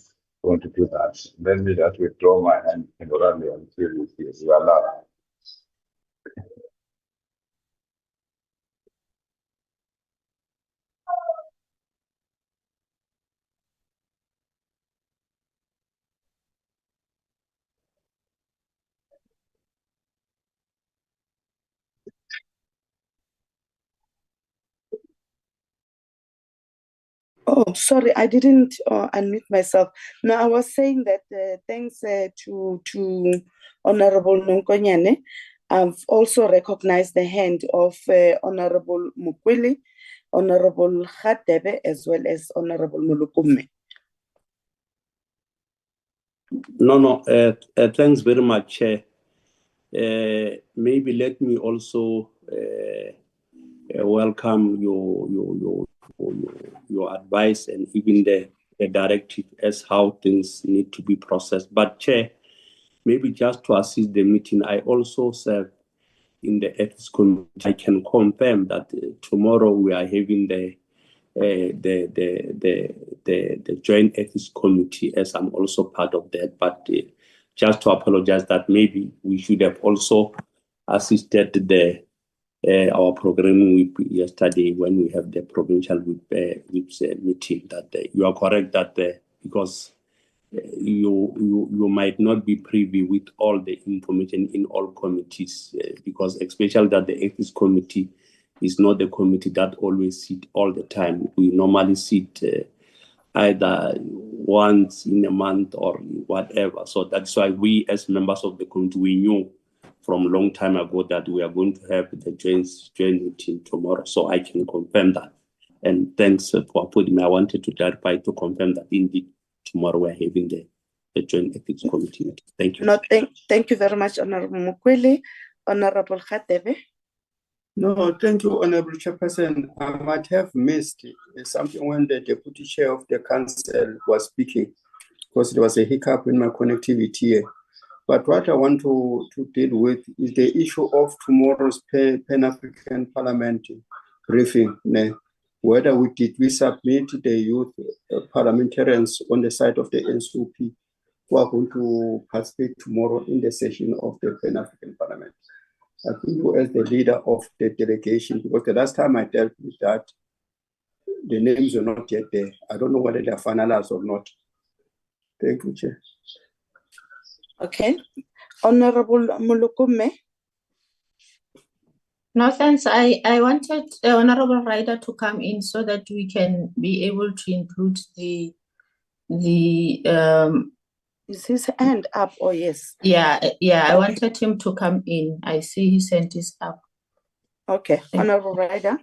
going to do that. Let me just withdraw my hand temporarily until you allow. Oh, sorry, I didn't unmute myself. No, I was saying that thanks to Honorable Nonkonyane, I've also recognized the hand of Honorable Mukwili, Honorable Khatebe, as well as Honorable Mulukume. No, thanks very much, Chair. Maybe let me also welcome your advice and even the directive as how things need to be processed. But Chair, maybe just to assist the meeting, I also serve in the ethics committee. I can confirm that tomorrow we are having the joint ethics committee, as I'm also part of that. But just to apologize that maybe we should have also assisted our programming week yesterday when we have the provincial whips meeting. That you are correct that because you might not be privy with all the information in all committees, because especially that the ethics committee is not the committee that always sit all the time. We normally sit either once in a month or whatever. So that's why we as members of the committee, we knew from a long time ago that we are going to have the joint meeting tomorrow. So I can confirm that. And thanks for putting me. I wanted to clarify to confirm that indeed tomorrow we're having the joint ethics committee meeting. Thank you. No, thank you very much, Honorable Mukwili. Honorable Khatebe. No, thank you, Honorable Chairperson. I might have missed something when the Deputy Chair of the Council was speaking, because there was a hiccup in my connectivity here. But what I want to deal with is the issue of tomorrow's Pan-African Parliament briefing. Whether we submit the youth parliamentarians on the side of the NCOP who are going to participate tomorrow in the session of the Pan-African Parliament. I think you as the leader of the delegation, because the last time I dealt with that, the names are not yet there. I don't know whether they're finalized or not. Thank you, Chair. Okay. Honorable Mulukume. No, thanks. I wanted Honorable Ryder to come in so that we can be able to include the Is his hand up? Oh, yes. Yeah, Okay. I wanted him to come in. I see he sent his up. Okay. Honorable Ryder.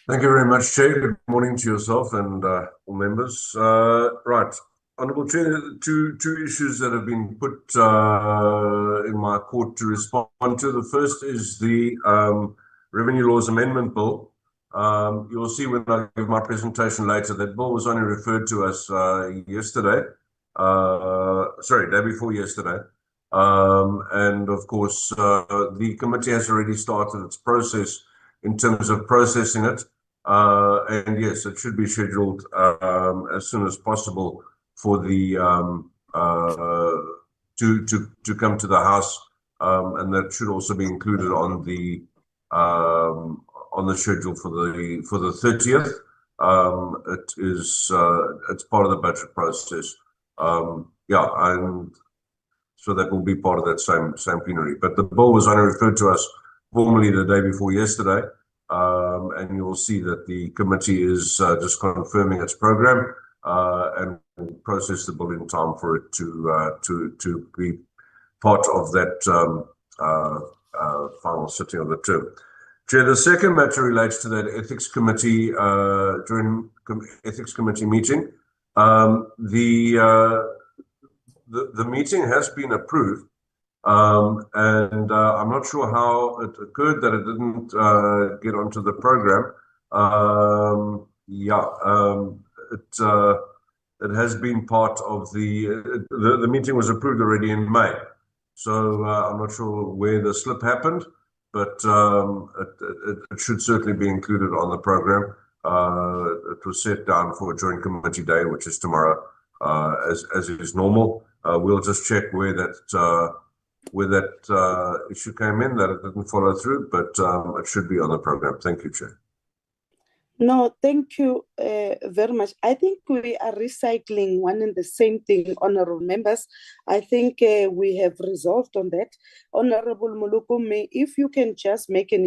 Thank you very much, Chair. Good morning to yourself and all members. Right. Honourable Chair, two issues that have been put in my court to respond to. The first is the Revenue Laws Amendment Bill. You'll see when I give my presentation later, that bill was only referred to us yesterday. Day before yesterday. And of course, the committee has already started its process in terms of processing it. And yes, it should be scheduled as soon as possible for the to come to the House, and that should also be included on the schedule for the 30th. It's part of the budget process. And So that will be part of that same plenary. But the bill was only referred to us formally the day before yesterday, and you will see that the committee is just confirming its program and will process the bill in time for it to be part of that final sitting of the term. Chair, the second matter relates to that ethics committee during ethics committee meeting. The meeting has been approved, and I'm not sure how it occurred that it didn't get onto the program. It has been part of the meeting was approved already in May. So I'm not sure where the slip happened, but it should certainly be included on the program. It was set down for a joint committee day, which is tomorrow, as is normal. We'll just check where that issue came in, that it didn't follow through, but it should be on the program. Thank you, Chair. No, thank you very much. I think we are recycling one and the same thing, honorable members. I think we have resolved on that. Honorable Mulukume, if you can just make an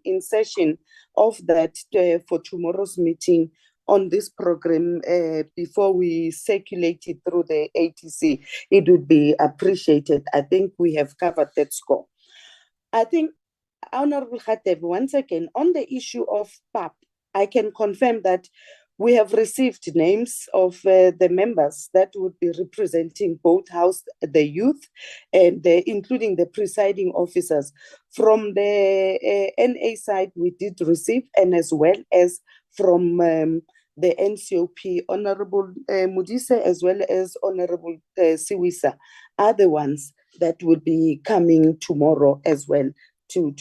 insertion of that for tomorrow's meeting on this program before we circulate it through the ATC, it would be appreciated. I think we have covered that score. I think, Honorable Khateb, once again, on the issue of PAP, I can confirm that we have received names of the members that would be representing both House, the youth, and including the presiding officers. From the NA side, we did receive, and as well as from the NCOP, Honorable Mudise, as well as Honorable Siwisa, are the ones that will be coming tomorrow as well to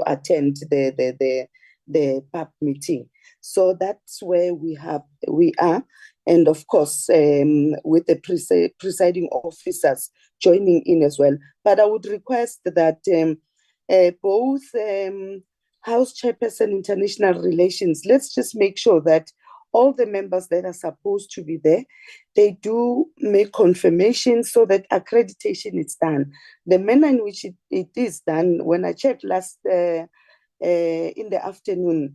attend the PAP meeting. So that's where we are. And of course, with the presiding officers joining in as well. But I would request that both House Chairperson International Relations, let's just make sure that all the members that are supposed to be there, they do make confirmation so that accreditation is done. The manner in which it is done, when I checked last in the afternoon,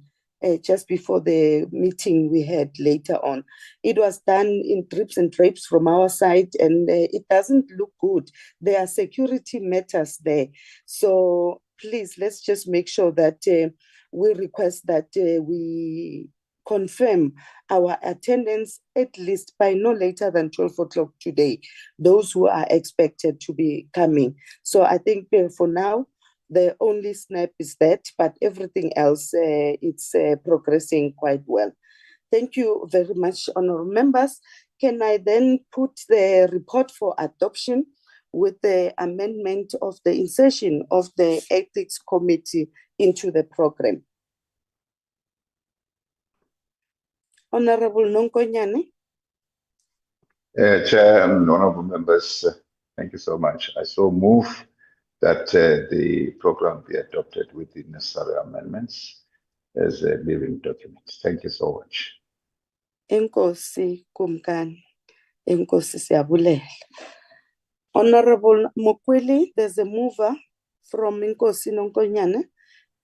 just before the meeting we had later on, it was done in drips and drapes from our side, and it doesn't look good. There are security matters there. So please, let's just make sure that we request that we confirm our attendance at least by no later than 12 o'clock today, those who are expected to be coming. So I think for now, the only snap is that, but everything else, it's progressing quite well. Thank you very much, honorable members. Can I then put the report for adoption with the amendment of the insertion of the Ethics Committee into the program? Honorable Nonkonyane. Chair and honorable members, thank you so much. I so move that the program be adopted with the necessary amendments as a living document. Thank you so much. Enkosi Kumkani. Enkosi siyabulela. Honorable Mukwili, there's a mover from Enkosi Nonkonyane,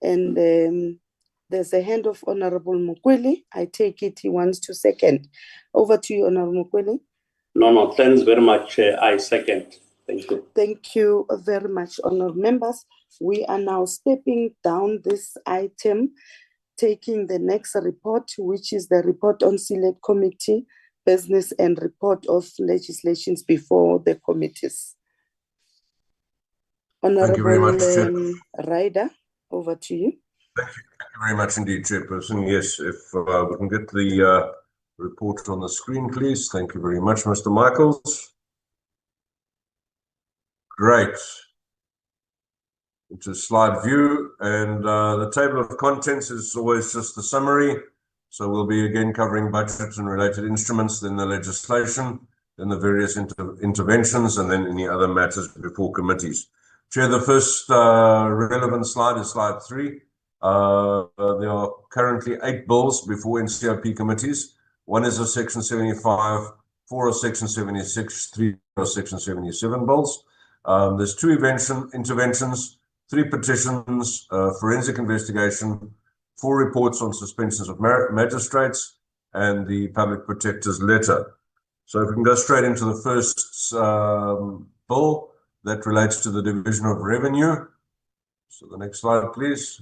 and there's a hand of Honorable Mukwili. I take it he wants to second. Over to you, Honorable Mukwili. No, thanks very much. I second. Thank you. Thank you very much, honorable members. We are now stepping down this item, taking the next report, which is the report on Select Committee business and report of legislations before the committees. Honorable, thank you very much, Chair. Ryder, over to you. Thank you very much indeed, Chairperson. Yes, if we can get the report on the screen, please. Thank you very much, Mr. Michaels. Great. Into slide view, and the table of contents is always just the summary. So we'll be again covering budget and related instruments, then the legislation, then the various interventions, and then any other matters before committees. Chair, the first relevant slide is slide 3. There are currently 8 bills before NCOP committees. One is a Section 75 4 are Section 76, 3 are Section 77 bills. There's 2 interventions, 3 petitions, forensic investigation, 4 reports on suspensions of magistrates, and the public protector's letter. So if we can go straight into the first bill that relates to the division of revenue. So the next slide, please.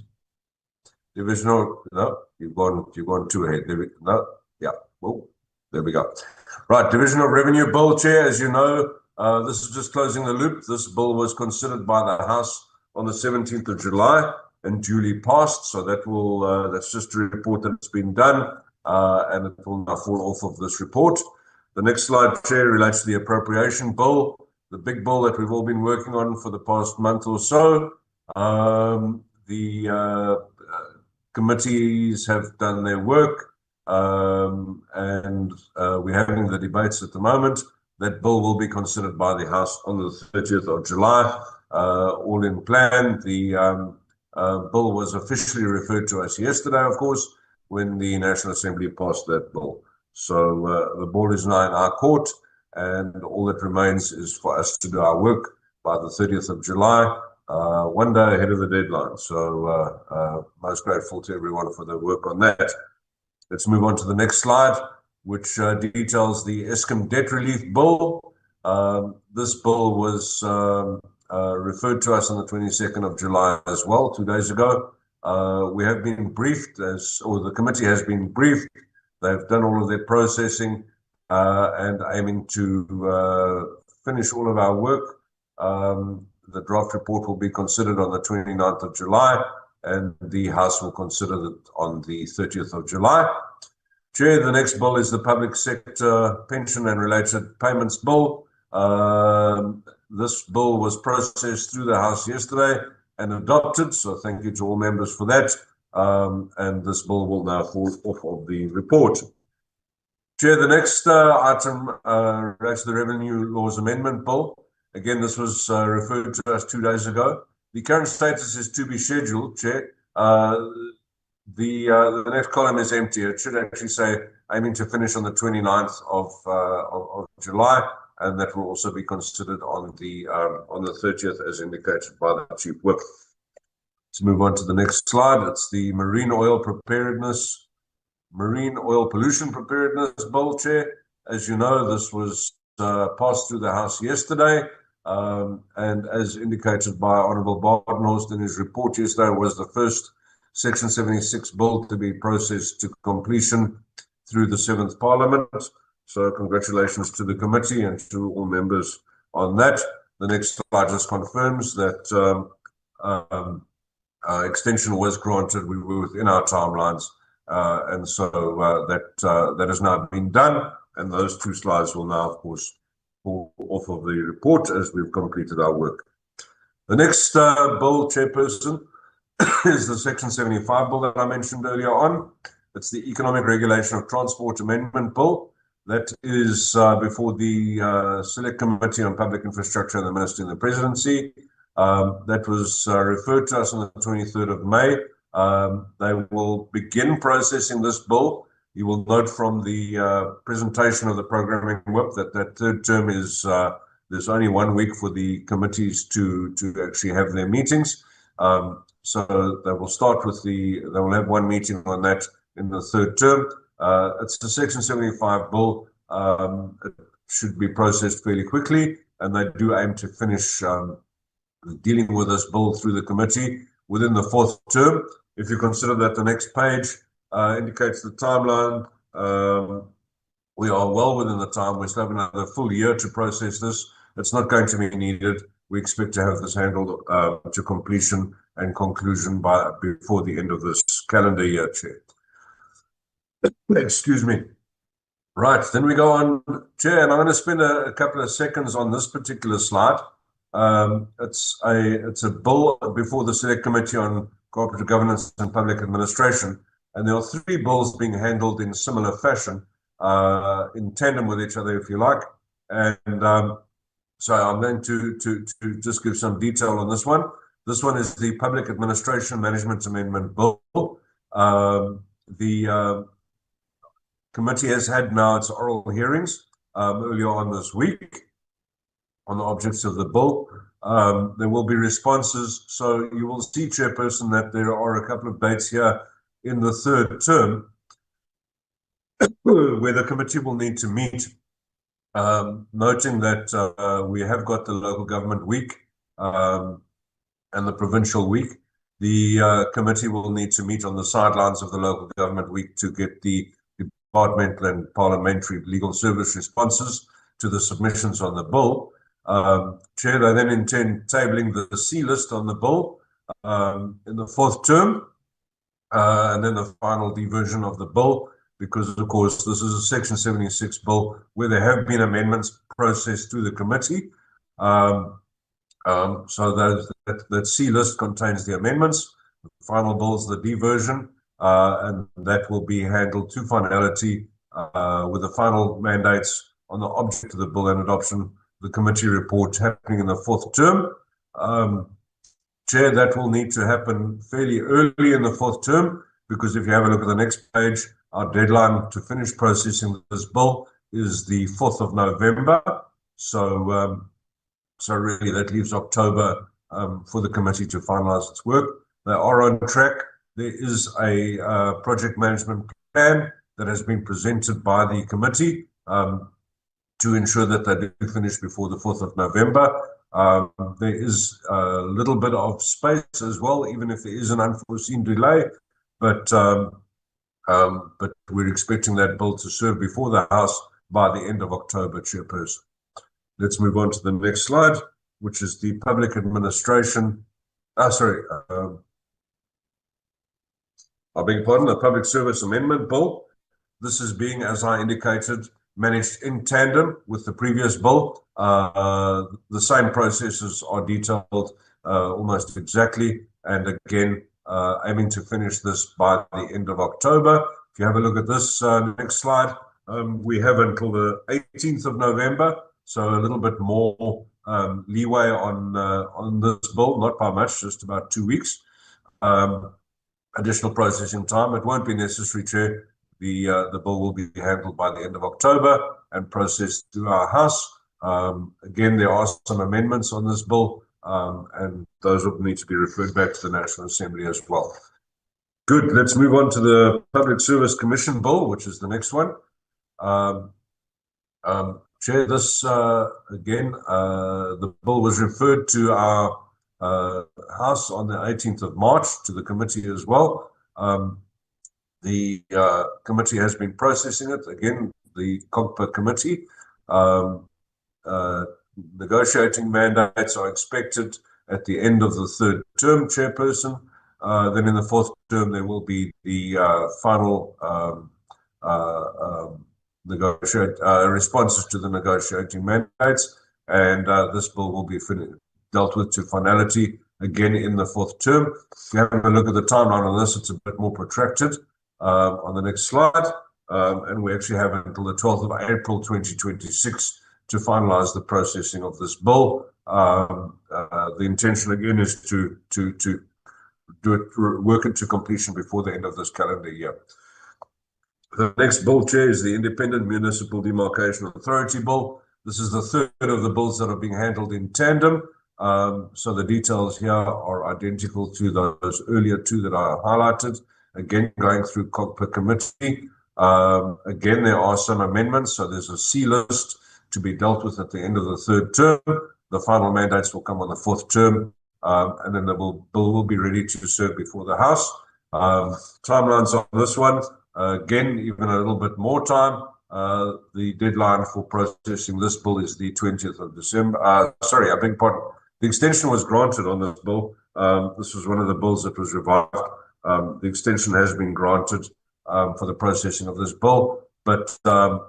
Divisional, no, you've gone 2 ahead. There we go. Right, Division of Revenue Bill, Chair. As you know, this is just closing the loop. This bill was considered by the House on the 17th of July and duly passed. So that will that's just a report that it's been done, and it will now fall off of this report. The next slide, Chair, relates to the Appropriation Bill, the big bill that we've all been working on for the past month or so. The committees have done their work, and we're having the debates at the moment. That bill will be considered by the House on the 30th of July, all in plan. The bill was officially referred to us yesterday, of course, when the National Assembly passed that bill. So the ball is now in our court, and all that remains is for us to do our work by the 30th of July, one day ahead of the deadline. So most grateful to everyone for their work on that. Let's move on to the next slide, which details the Eskom debt relief bill. This bill was referred to us on the 22nd of July as well, 2 days ago. We have been briefed, or the committee has been briefed. They've done all of their processing and aiming to finish all of our work. The draft report will be considered on the 29th of July, and the House will consider it on the 30th of July. Chair, the next bill is the Public Sector Pension and Related Payments Bill. This bill was processed through the House yesterday and adopted, so thank you to all members for that. And this bill will now fall off of the report. Chair, the next item relates to the Revenue Laws Amendment Bill. Again, this was referred to us 2 days ago. The current status is to be scheduled, Chair. The next column is empty. It should actually say aiming to finish on the 29th of July, and that will also be considered on the 30th as indicated by the Chief Whip. Let's move on to the next slide. It's the Marine Oil Pollution Preparedness Bill, Chair. As you know, this was passed through the House yesterday, and as indicated by Honourable Badenhorst in his report yesterday, was the first Section 76 bill to be processed to completion through the 7th Parliament. So congratulations to the committee and to all members on that. The next slide just confirms that extension was granted. We were within our timelines, and so that has now been done, and those 2 slides will now, of course, fall off of the report as we've completed our work. The next bill, Chairperson, is the Section 75 bill that I mentioned earlier on. It's the Economic Regulation of Transport Amendment Bill. That is before the Select Committee on Public Infrastructure and the Minister in the Presidency. That was referred to us on the 23rd of May. They will begin processing this bill. You will note from the presentation of the programming whip that third term is there's only 1 week for the committees to actually have their meetings. So they will start with they will have 1 meeting on that in the third term. It's the Section 75 bill. It should be processed fairly quickly, and they do aim to finish dealing with this bill through the committee within the 4th term. If you consider that the next page indicates the timeline, we are well within the time. We still have another full year to process this. It's not going to be needed. We expect to have this handled to completion and conclusion before the end of this calendar year, Chair. Excuse me. Right, then we go on, Chair, and I'm going to spend a couple of seconds on this particular slide. It's a bill before the Select Committee on Cooperative Governance and Public Administration, and there are 3 bills being handled in similar fashion, in tandem with each other, if you like. And so I'm going to just give some detail on this one. This one is the Public Administration Management Amendment Bill. The committee has had now its oral hearings. earlier on this week on the objects of the bill. There will be responses. So you will see, Chairperson, that there are a couple of dates here in the third term where the committee will need to meet, noting that we have got the local government week and the provincial week. The committee will need to meet on the sidelines of the local government week to get the departmental and parliamentary legal service responses to the submissions on the bill. Chair, I then intend tabling the C list on the bill in the fourth term, and then the final diversion of the bill, because of course this is a Section 76 bill where there have been amendments processed through the committee. So that C list contains the amendments. The final bill is the diversion, and that will be handled to finality with the final mandates on the object of the bill and adoption. The committee report happening in the fourth term. Chair, that will need to happen fairly early in the fourth term, because if you have a look at the next page, our deadline to finish processing this bill is the 4th of November. So really that leaves October for the committee to finalise its work. They are on track. There is a project management plan that has been presented by the committee to ensure that they do finish before the 4th of November. There is a little bit of space as well, even if there is an unforeseen delay, but we're expecting that bill to serve before the House by the end of October, Chairperson. Let's move on to the next slide, which is the public administration. I beg your pardon, the Public Service Amendment Bill. This is being, as I indicated, managed in tandem with the previous bill. The same processes are detailed almost exactly, and again, aiming to finish this by the end of October. If you have a look at this next slide, we have until the 18th of November, so a little bit more leeway on this bill, not by much, just about 2 weeks. Additional processing time. It won't be necessary, Chair. The bill will be handled by the end of October and processed through our House. Again, there are some amendments on this bill, and those will need to be referred back to the National Assembly as well. Good. Let's move on to the Public Service Commission Bill, which is the next one. Chair, this again, the bill was referred to our House on the 18th of March to the committee as well. The committee has been processing it. Again, the COGPA committee. Negotiating mandates are expected at the end of the third term, Chairperson. Then in the fourth term, there will be the final responses to the negotiating mandates, and this bill will be dealt with to finality again in the fourth term. If you have a look at the timeline on this, it's a bit more protracted. On the next slide, and we actually have until the 12th of April 2026 to finalise the processing of this bill. The intention again is to do it, work it to completion before the end of this calendar year. The next bill, Chair, is the Independent Municipal Demarcation Authority Bill. This is the third of the bills that are being handled in tandem. So the details here are identical to those earlier two that I highlighted. Again, going through COGPA committee. Again, there are some amendments. So there's a C list to be dealt with at the end of the third term. The final mandates will come on the fourth term, and then the bill will be ready to serve before the House. Timelines on this one, again, even a little bit more time. The deadline for processing this bill is the 20th of December. Sorry, I beg your pardon. The extension was granted on this bill. This was one of the bills that was revived. The extension has been granted for the processing of this bill, but the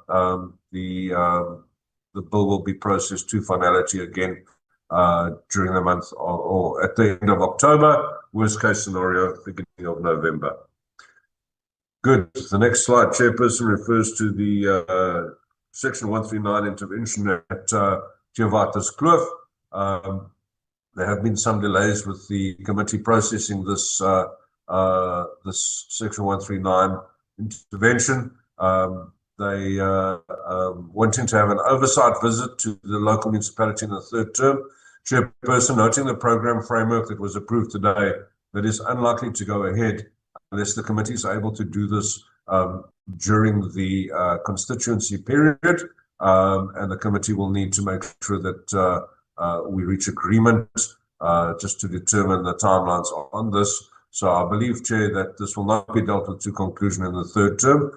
bill will be processed to finality again during the month or at the end of October, worst case scenario, beginning of November. Good. The next slide, Chairperson, refers to the Section 139 intervention at Theovatus Kloof. There have been some delays with the committee processing this this Section 139 intervention. they wanting to have an oversight visit to the local municipality in the third term. Chairperson, noting the program framework that was approved today, that is unlikely to go ahead unless the committee is able to do this during the constituency period, and the committee will need to make sure that we reach agreement just to determine the timelines on this. So I believe, Chair, that this will not be dealt with to conclusion in the third term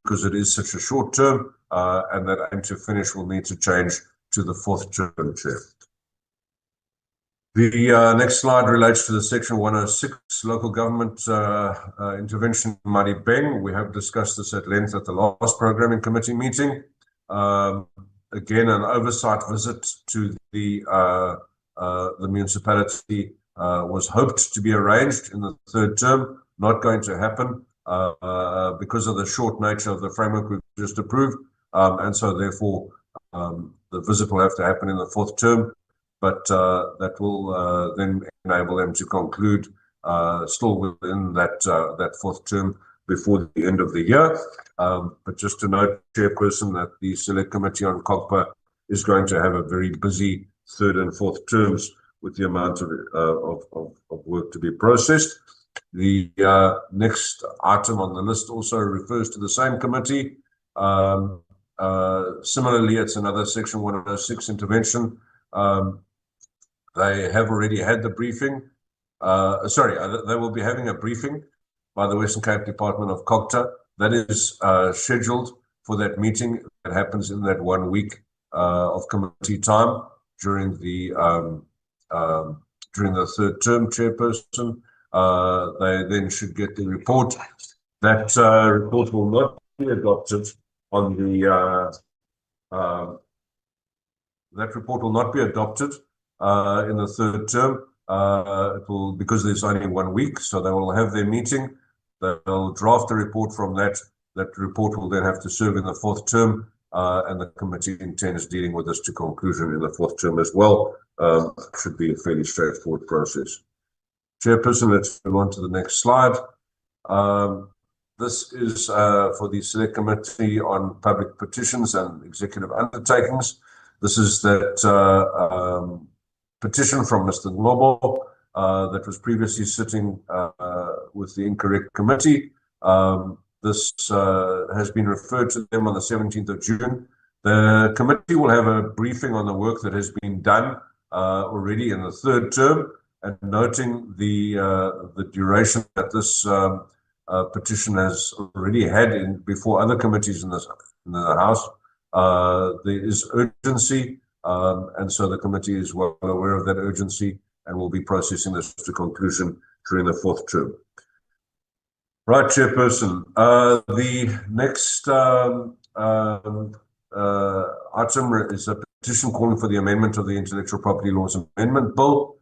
because it is such a short term, and that aim to finish will need to change to the fourth term, Chair. The next slide relates to the section 106, local government intervention in Maribeng. We have discussed this at length at the last programming committee meeting. Again, an oversight visit to the municipality was hoped to be arranged in the third term, not going to happen because of the short nature of the framework we've just approved. And so therefore, the visit will have to happen in the fourth term. But that will then enable them to conclude still within that fourth term before the end of the year. But just to note, Chairperson, that the Select Committee on COGPA is going to have a very busy third and fourth terms with the amount of work to be processed. The next item on the list also refers to the same committee. Similarly, it's another section 106 intervention. They have already had the briefing. They will be having a briefing by the Western Cape Department of COGTA. That is scheduled for that meeting that happens in that 1 week of committee time during the third term, Chairperson. They then should get the report. That report will not be adopted on the that report will not be adopted in the third term. It will, because there's only 1 week, so they will have their meeting. They'll draft a report from that. That report will then have to serve in the fourth term, and the committee intends dealing with this to conclusion in the fourth term as well. Should be a fairly straightforward process. Chairperson, let's move on to the next slide. This is for the Select Committee on Public Petitions and Executive Undertakings. This is that petition from Mr. Ngobo that was previously sitting with the incorrect committee. This has been referred to them on the 17th of June. The committee will have a briefing on the work that has been done already in the third term, and noting the duration that this petition has already had before other committees in the House. There is urgency, and so the committee is well aware of that urgency and will be processing this to conclusion during the fourth term. Right, Chairperson. The next item is a petition calling for the amendment of the Intellectual Property Laws Amendment Bill.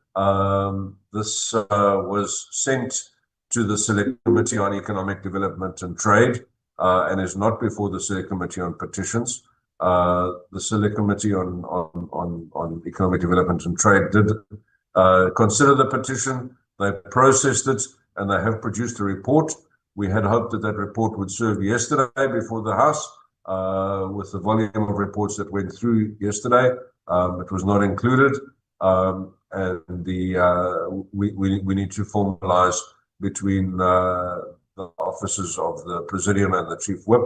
This was sent to the Select Committee on Economic Development and Trade and is not before the Select Committee on Petitions. The Select Committee on Economic Development and Trade did consider the petition. They processed it and they have produced a report. We had hoped that that report would serve yesterday before the House with the volume of reports that went through yesterday. It was not included, and we need to formalize between the officers of the Presidium and the Chief Whip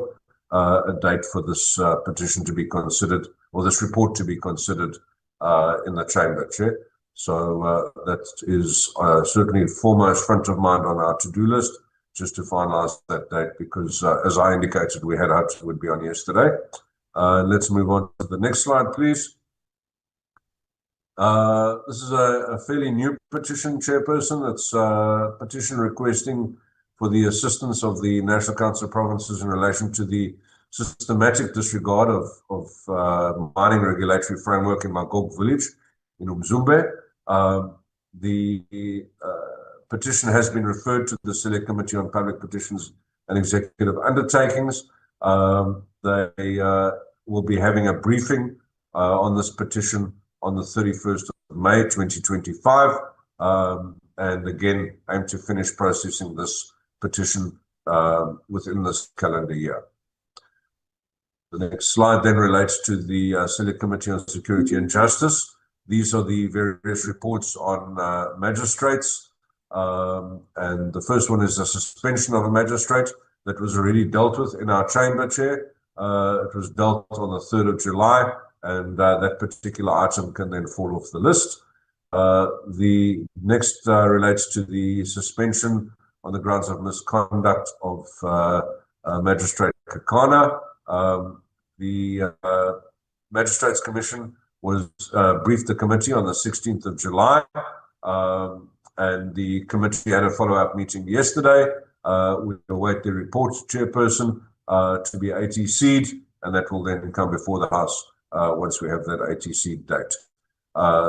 a date for this petition to be considered, or this report to be considered in the Chamber, Chair. So that is certainly foremost front of mind on our to-do list, just to finalize that date, because as I indicated, we had hoped it would be on yesterday. Let's move on to the next slide, please. This is a fairly new petition, Chairperson. It's a petition requesting for the assistance of the National Council of Provinces in relation to the systematic disregard of mining regulatory framework in Magog village in Umzumbe. The petition has been referred to the Select Committee on Public Petitions and Executive Undertakings. They will be having a briefing on this petition on the 31st of May 2025, and again aim to finish processing this petition within this calendar year. The next slide then relates to the Select Committee on Security and Justice. These are the various reports on magistrates. And the first one is a suspension of a magistrate that was already dealt with in our chamber, Chair. It was dealt on the 3rd of July, and that particular item can then fall off the list. The next relates to the suspension on the grounds of misconduct of Magistrate Kakana. The Magistrates Commission was briefed the committee on the 16th of July, and the committee had a follow-up meeting yesterday. We await the report, Chairperson, to be ATC'd, and that will then come before the House once we have that ATC date.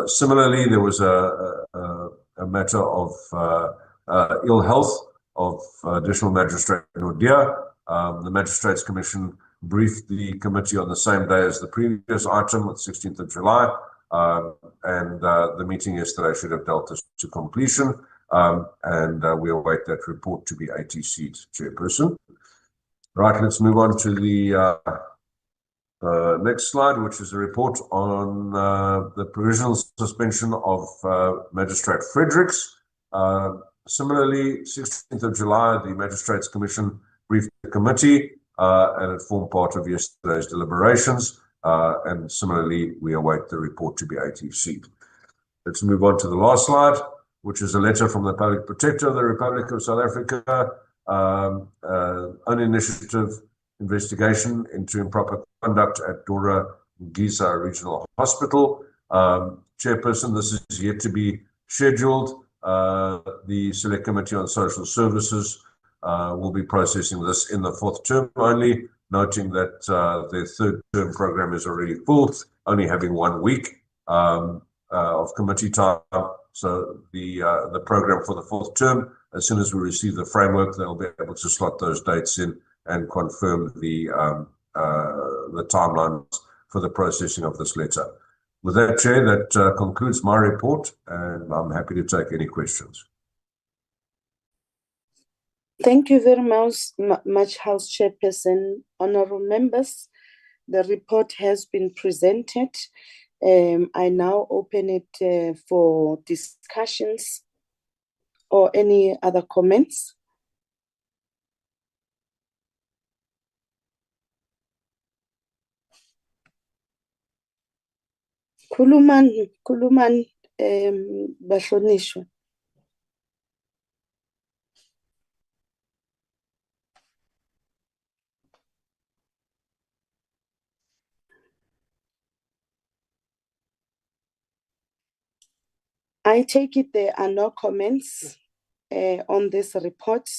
Similarly, there was a matter of ill health of Additional Magistrate Nordia. The Magistrates Commission briefed the committee on the same day as the previous item, the 16th of July, and the meeting yesterday should have dealt this to completion, and we await that report to be ATC'd, Chairperson. Right, let's move on to the next slide, which is a report on the provisional suspension of Magistrate Fredericks. Similarly, 16th of July, the Magistrates Commission briefed the committee, and it formed part of yesterday's deliberations. And similarly, we await the report to be ATC'd. Let's move on to the last slide, which is a letter from the Public Protector of the Republic of South Africa, an initiative investigation into improper conduct at Dora Giza Regional Hospital. Chairperson, this is yet to be scheduled. The Select Committee on Social Services will be processing this in the 4th term only, noting that their 3rd term program is already full, only having 1 week of committee time. So the program for the 4th term, as soon as we receive the framework, they'll be able to slot those dates in and confirm the timelines for the processing of this letter. With that, Chair, that concludes my report, and I'm happy to take any questions. Thank you very much, House Chairperson. Honourable members, the report has been presented. I now open it for discussions or any other comments. Khulumani, bahlonishwa. I take it there are no comments on this report.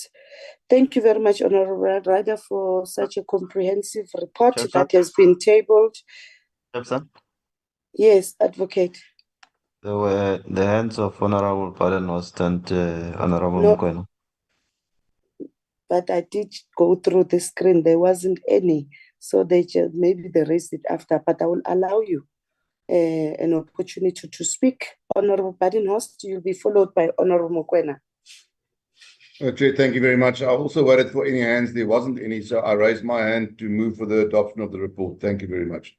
Thank you very much, Honourable Rider, for such a comprehensive report that has been tabled. Yes, Advocate. The hands of Honorable Badenhorst and Honorable No. Mokoena. But I did go through the screen. There wasn't any. So maybe they raised it after, but I will allow you an opportunity to speak. Honorable Badenhorst, you'll be followed by Honorable Mokoena. Chair, thank you very much. I also waited for any hands. There wasn't any, so I raised my hand to move for the adoption of the report. Thank you very much.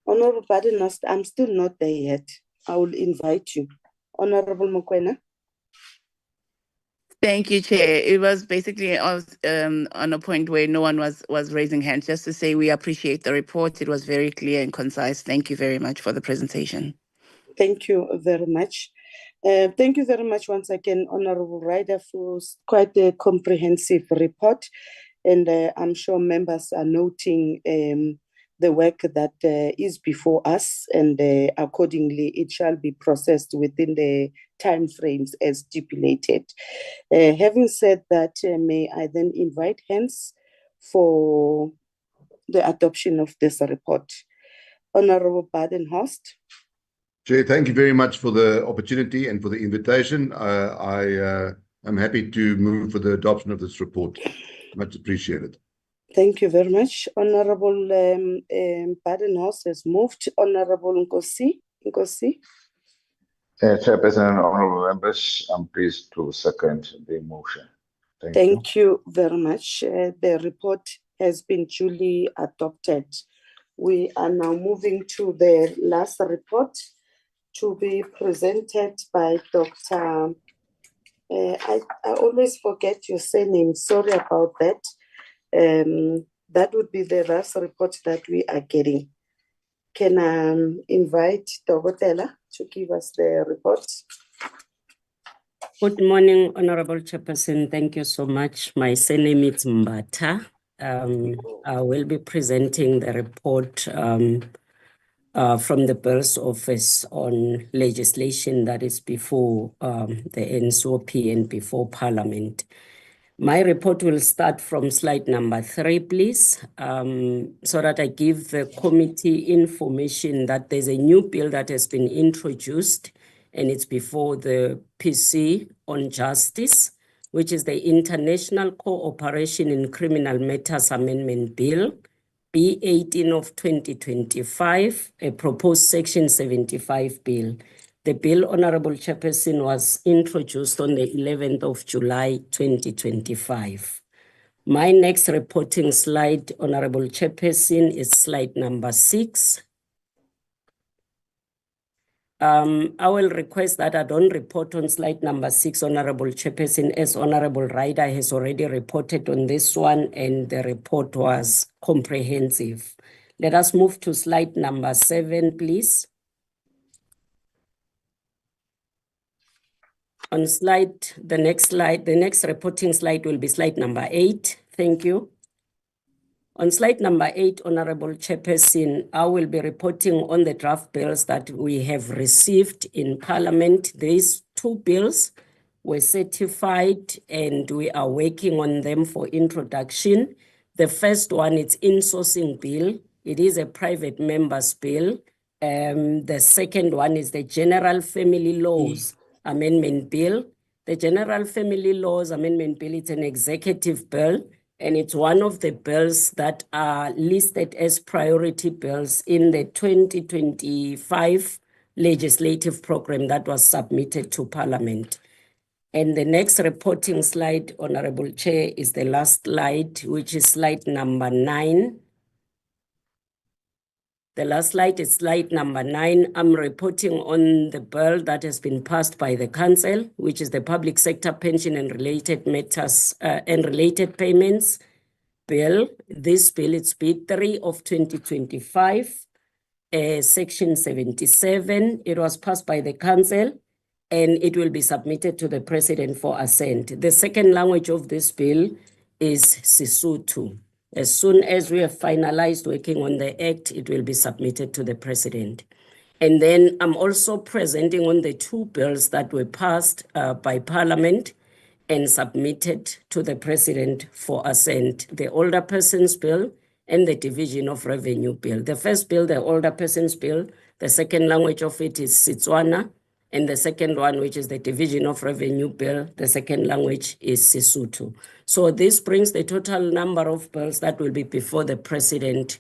Honorable Badenhorst, I'm still not there yet. I will invite you. Honorable Mokoena. Thank you, Chair. It was basically on a point where no one was raising hands, just to say we appreciate the report. It was very clear and concise. Thank you very much for the presentation. Thank you very much. Thank you very much once again, Honorable Rider, for quite a comprehensive report. And I'm sure members are noting the work that is before us, and accordingly it shall be processed within the timeframes as stipulated. Having said that, may I then invite hands for the adoption of this report. Honorable Badenhorst. Chair, thank you very much for the opportunity and for the invitation. I am happy to move for the adoption of this report. Much appreciated. Thank you very much. Honorable Badenhorst has moved. Honorable Nkosi. Chairperson and honorable members, I'm pleased to second the motion. Thank you very much. The report has been duly adopted. We are now moving to the last report to be presented by Dr. I always forget your surname. Sorry about that. That would be the last report that we are getting. Can I invite Dr. to give us the report? Good morning, Honorable Chairperson. Thank you so much. My surname is Mbata. I will be presenting the report from the Bill's Office on legislation that is before the NCOP and before Parliament. My report will start from slide number 3, please, so that I give the committee information that there's a new bill that has been introduced and it's before the PC on justice, which is the International Cooperation in Criminal Matters Amendment Bill, B18 of 2025, a proposed Section 75 bill. The bill, Honorable Chairperson, was introduced on the 11th of July 2025. My next reporting slide, Honorable Chairperson, is slide number 6. I will request that I don't report on slide number 6, Honorable Chairperson, as Honorable Ryder has already reported on this one and the report was comprehensive. Let us move to slide number 7, please. On the next reporting slide will be slide number 8. Thank you. On slide number 8, Honorable Chairperson, I will be reporting on the draft bills that we have received in Parliament. These 2 bills were certified and we are working on them for introduction. The first one is insourcing bill. It is a private members bill. The second one is the General Family Laws Amendment Bill. The General Family Laws Amendment Bill is an executive bill, and it's one of the bills that are listed as priority bills in the 2025 legislative program that was submitted to Parliament. And the next reporting slide, Honorable Chair, is the last slide, which is slide number 9. The last slide is slide number 9. I'm reporting on the bill that has been passed by the Council, which is the Public Sector Pension and Related Matters and Related Payments Bill. This bill is B3 of 2025, Section 77. It was passed by the Council and it will be submitted to the President for assent. The second language of this bill is Sesotho. As soon as we have finalized working on the Act, it will be submitted to the President. And then I'm also presenting on the 2 bills that were passed by Parliament and submitted to the President for assent, the Older Persons Bill and the Division of Revenue Bill. The first bill, the Older Persons Bill, the second language of it is Setswana, and the second one, which is the Division of Revenue Bill, the second language is Sesotho. So this brings the total number of bills that will be before the President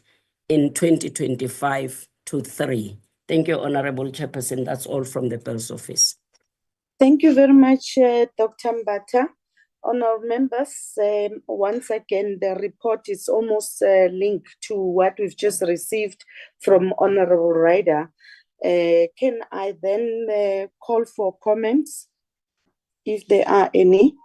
in 2025 to 3. Thank you, Honorable Chairperson. That's all from the Bill's Office. Thank you very much, Dr. Mbata. Honourable members, once again, the report is almost linked to what we've just received from Honourable Ryder. Can I then call for comments, if there are any?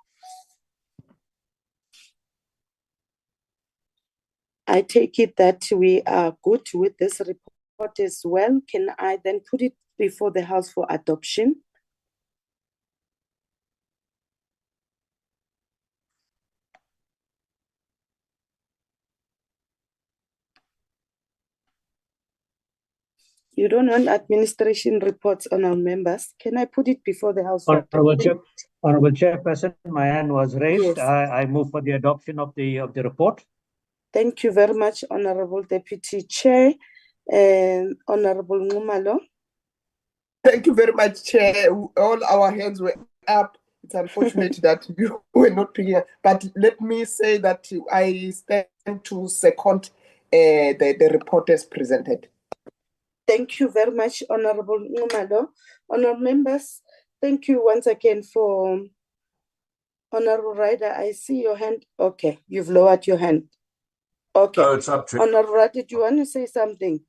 I take it that we are good with this report as well. Can I then put it before the House for adoption? You don't want administration reports on our members. Can I put it before the House? Honorable Chairperson, my hand was raised. Yes. I move for the adoption of the report. Thank you very much, Honorable Deputy Chair. Honorable Ngumalo. Thank you very much, Chair. All our hands were up. It's unfortunate that you were not here, but let me say that I stand to second the report as presented. Thank you very much, Honorable Ngumalo. Honorable members, thank you once again for Honorable Ryder, I see your hand. Okay, you've lowered your hand. Okay. Oh, it's up, Chair. Honorable Ryder, do you want to say something?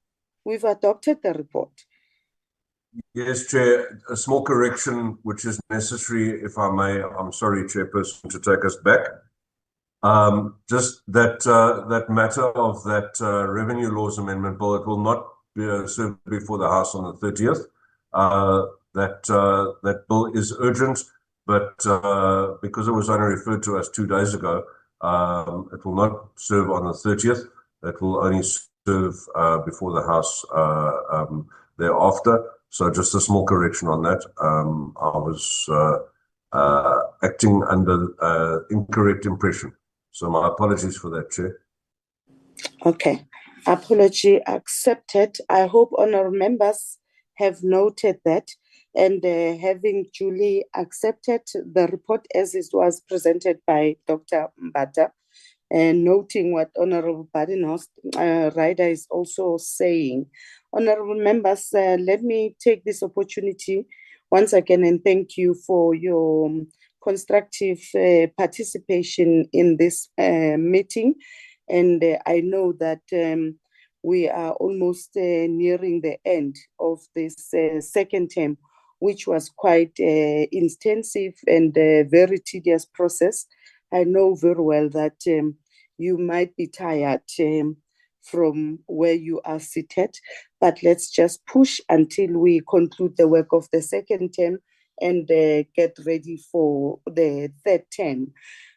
We've adopted the report. Yes, Chair. A small correction, which is necessary, if I may. I'm sorry, Chairperson, to take us back. Just that matter of that revenue laws amendment bill, it will not be served before the House on the 30th. That bill is urgent, but because it was only referred to us 2 days ago, it will not serve on the 30th. It will only serve before the House thereafter. So just a small correction on that. I was acting under incorrect impression. So my apologies for that, Chair. Okay. Apology accepted. I hope honourable members have noted that, and having duly accepted the report as it was presented by Dr. Mbata, and noting what Honourable Badenhorst Ryder is also saying. Honourable members, let me take this opportunity once again and thank you for your constructive participation in this meeting. And I know that we are almost nearing the end of this second term, which was quite intensive and very tedious process. I know very well that you might be tired from where you are seated, but let's just push until we conclude the work of the second term and get ready for the third term.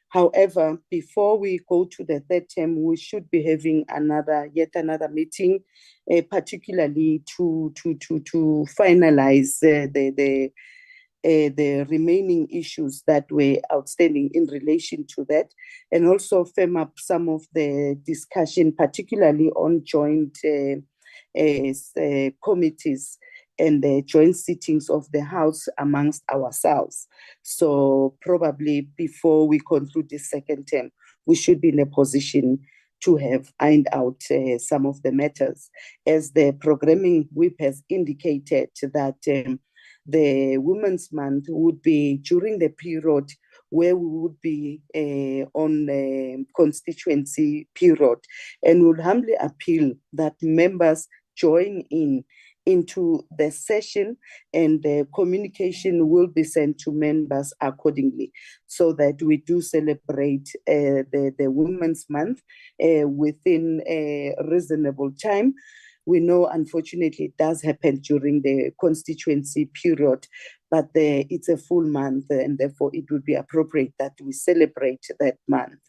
However, before we go to the third term, we should be having yet another meeting, particularly to finalize the remaining issues that were outstanding in relation to that, and also firm up some of the discussion, particularly on joint committees and the joint sittings of the House amongst ourselves. So probably before we conclude this second term, we should be in a position to have ironed out some of the matters. As the programming whip has indicated that the Women's Month would be during the period where we would be on constituency period, and would humbly appeal that members join into the session, and the communication will be sent to members accordingly, so that we do celebrate the Women's Month within a reasonable time. We know, unfortunately, it does happen during the constituency period, but it's a full month, and therefore it would be appropriate that we celebrate that month.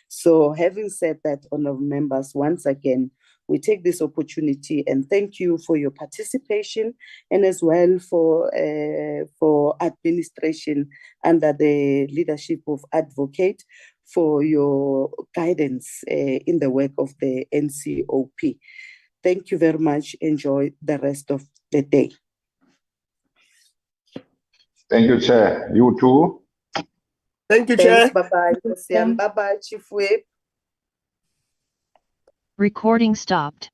So having said that, honourable members, once again, we take this opportunity and thank you for your participation, and as well for administration under the leadership of Advocate for your guidance in the work of the NCOP. Thank you very much. Enjoy the rest of the day. Thank you, Chair. You too. Thank you, Chair. Bye-bye. Bye-bye, Chief Whip. Recording stopped.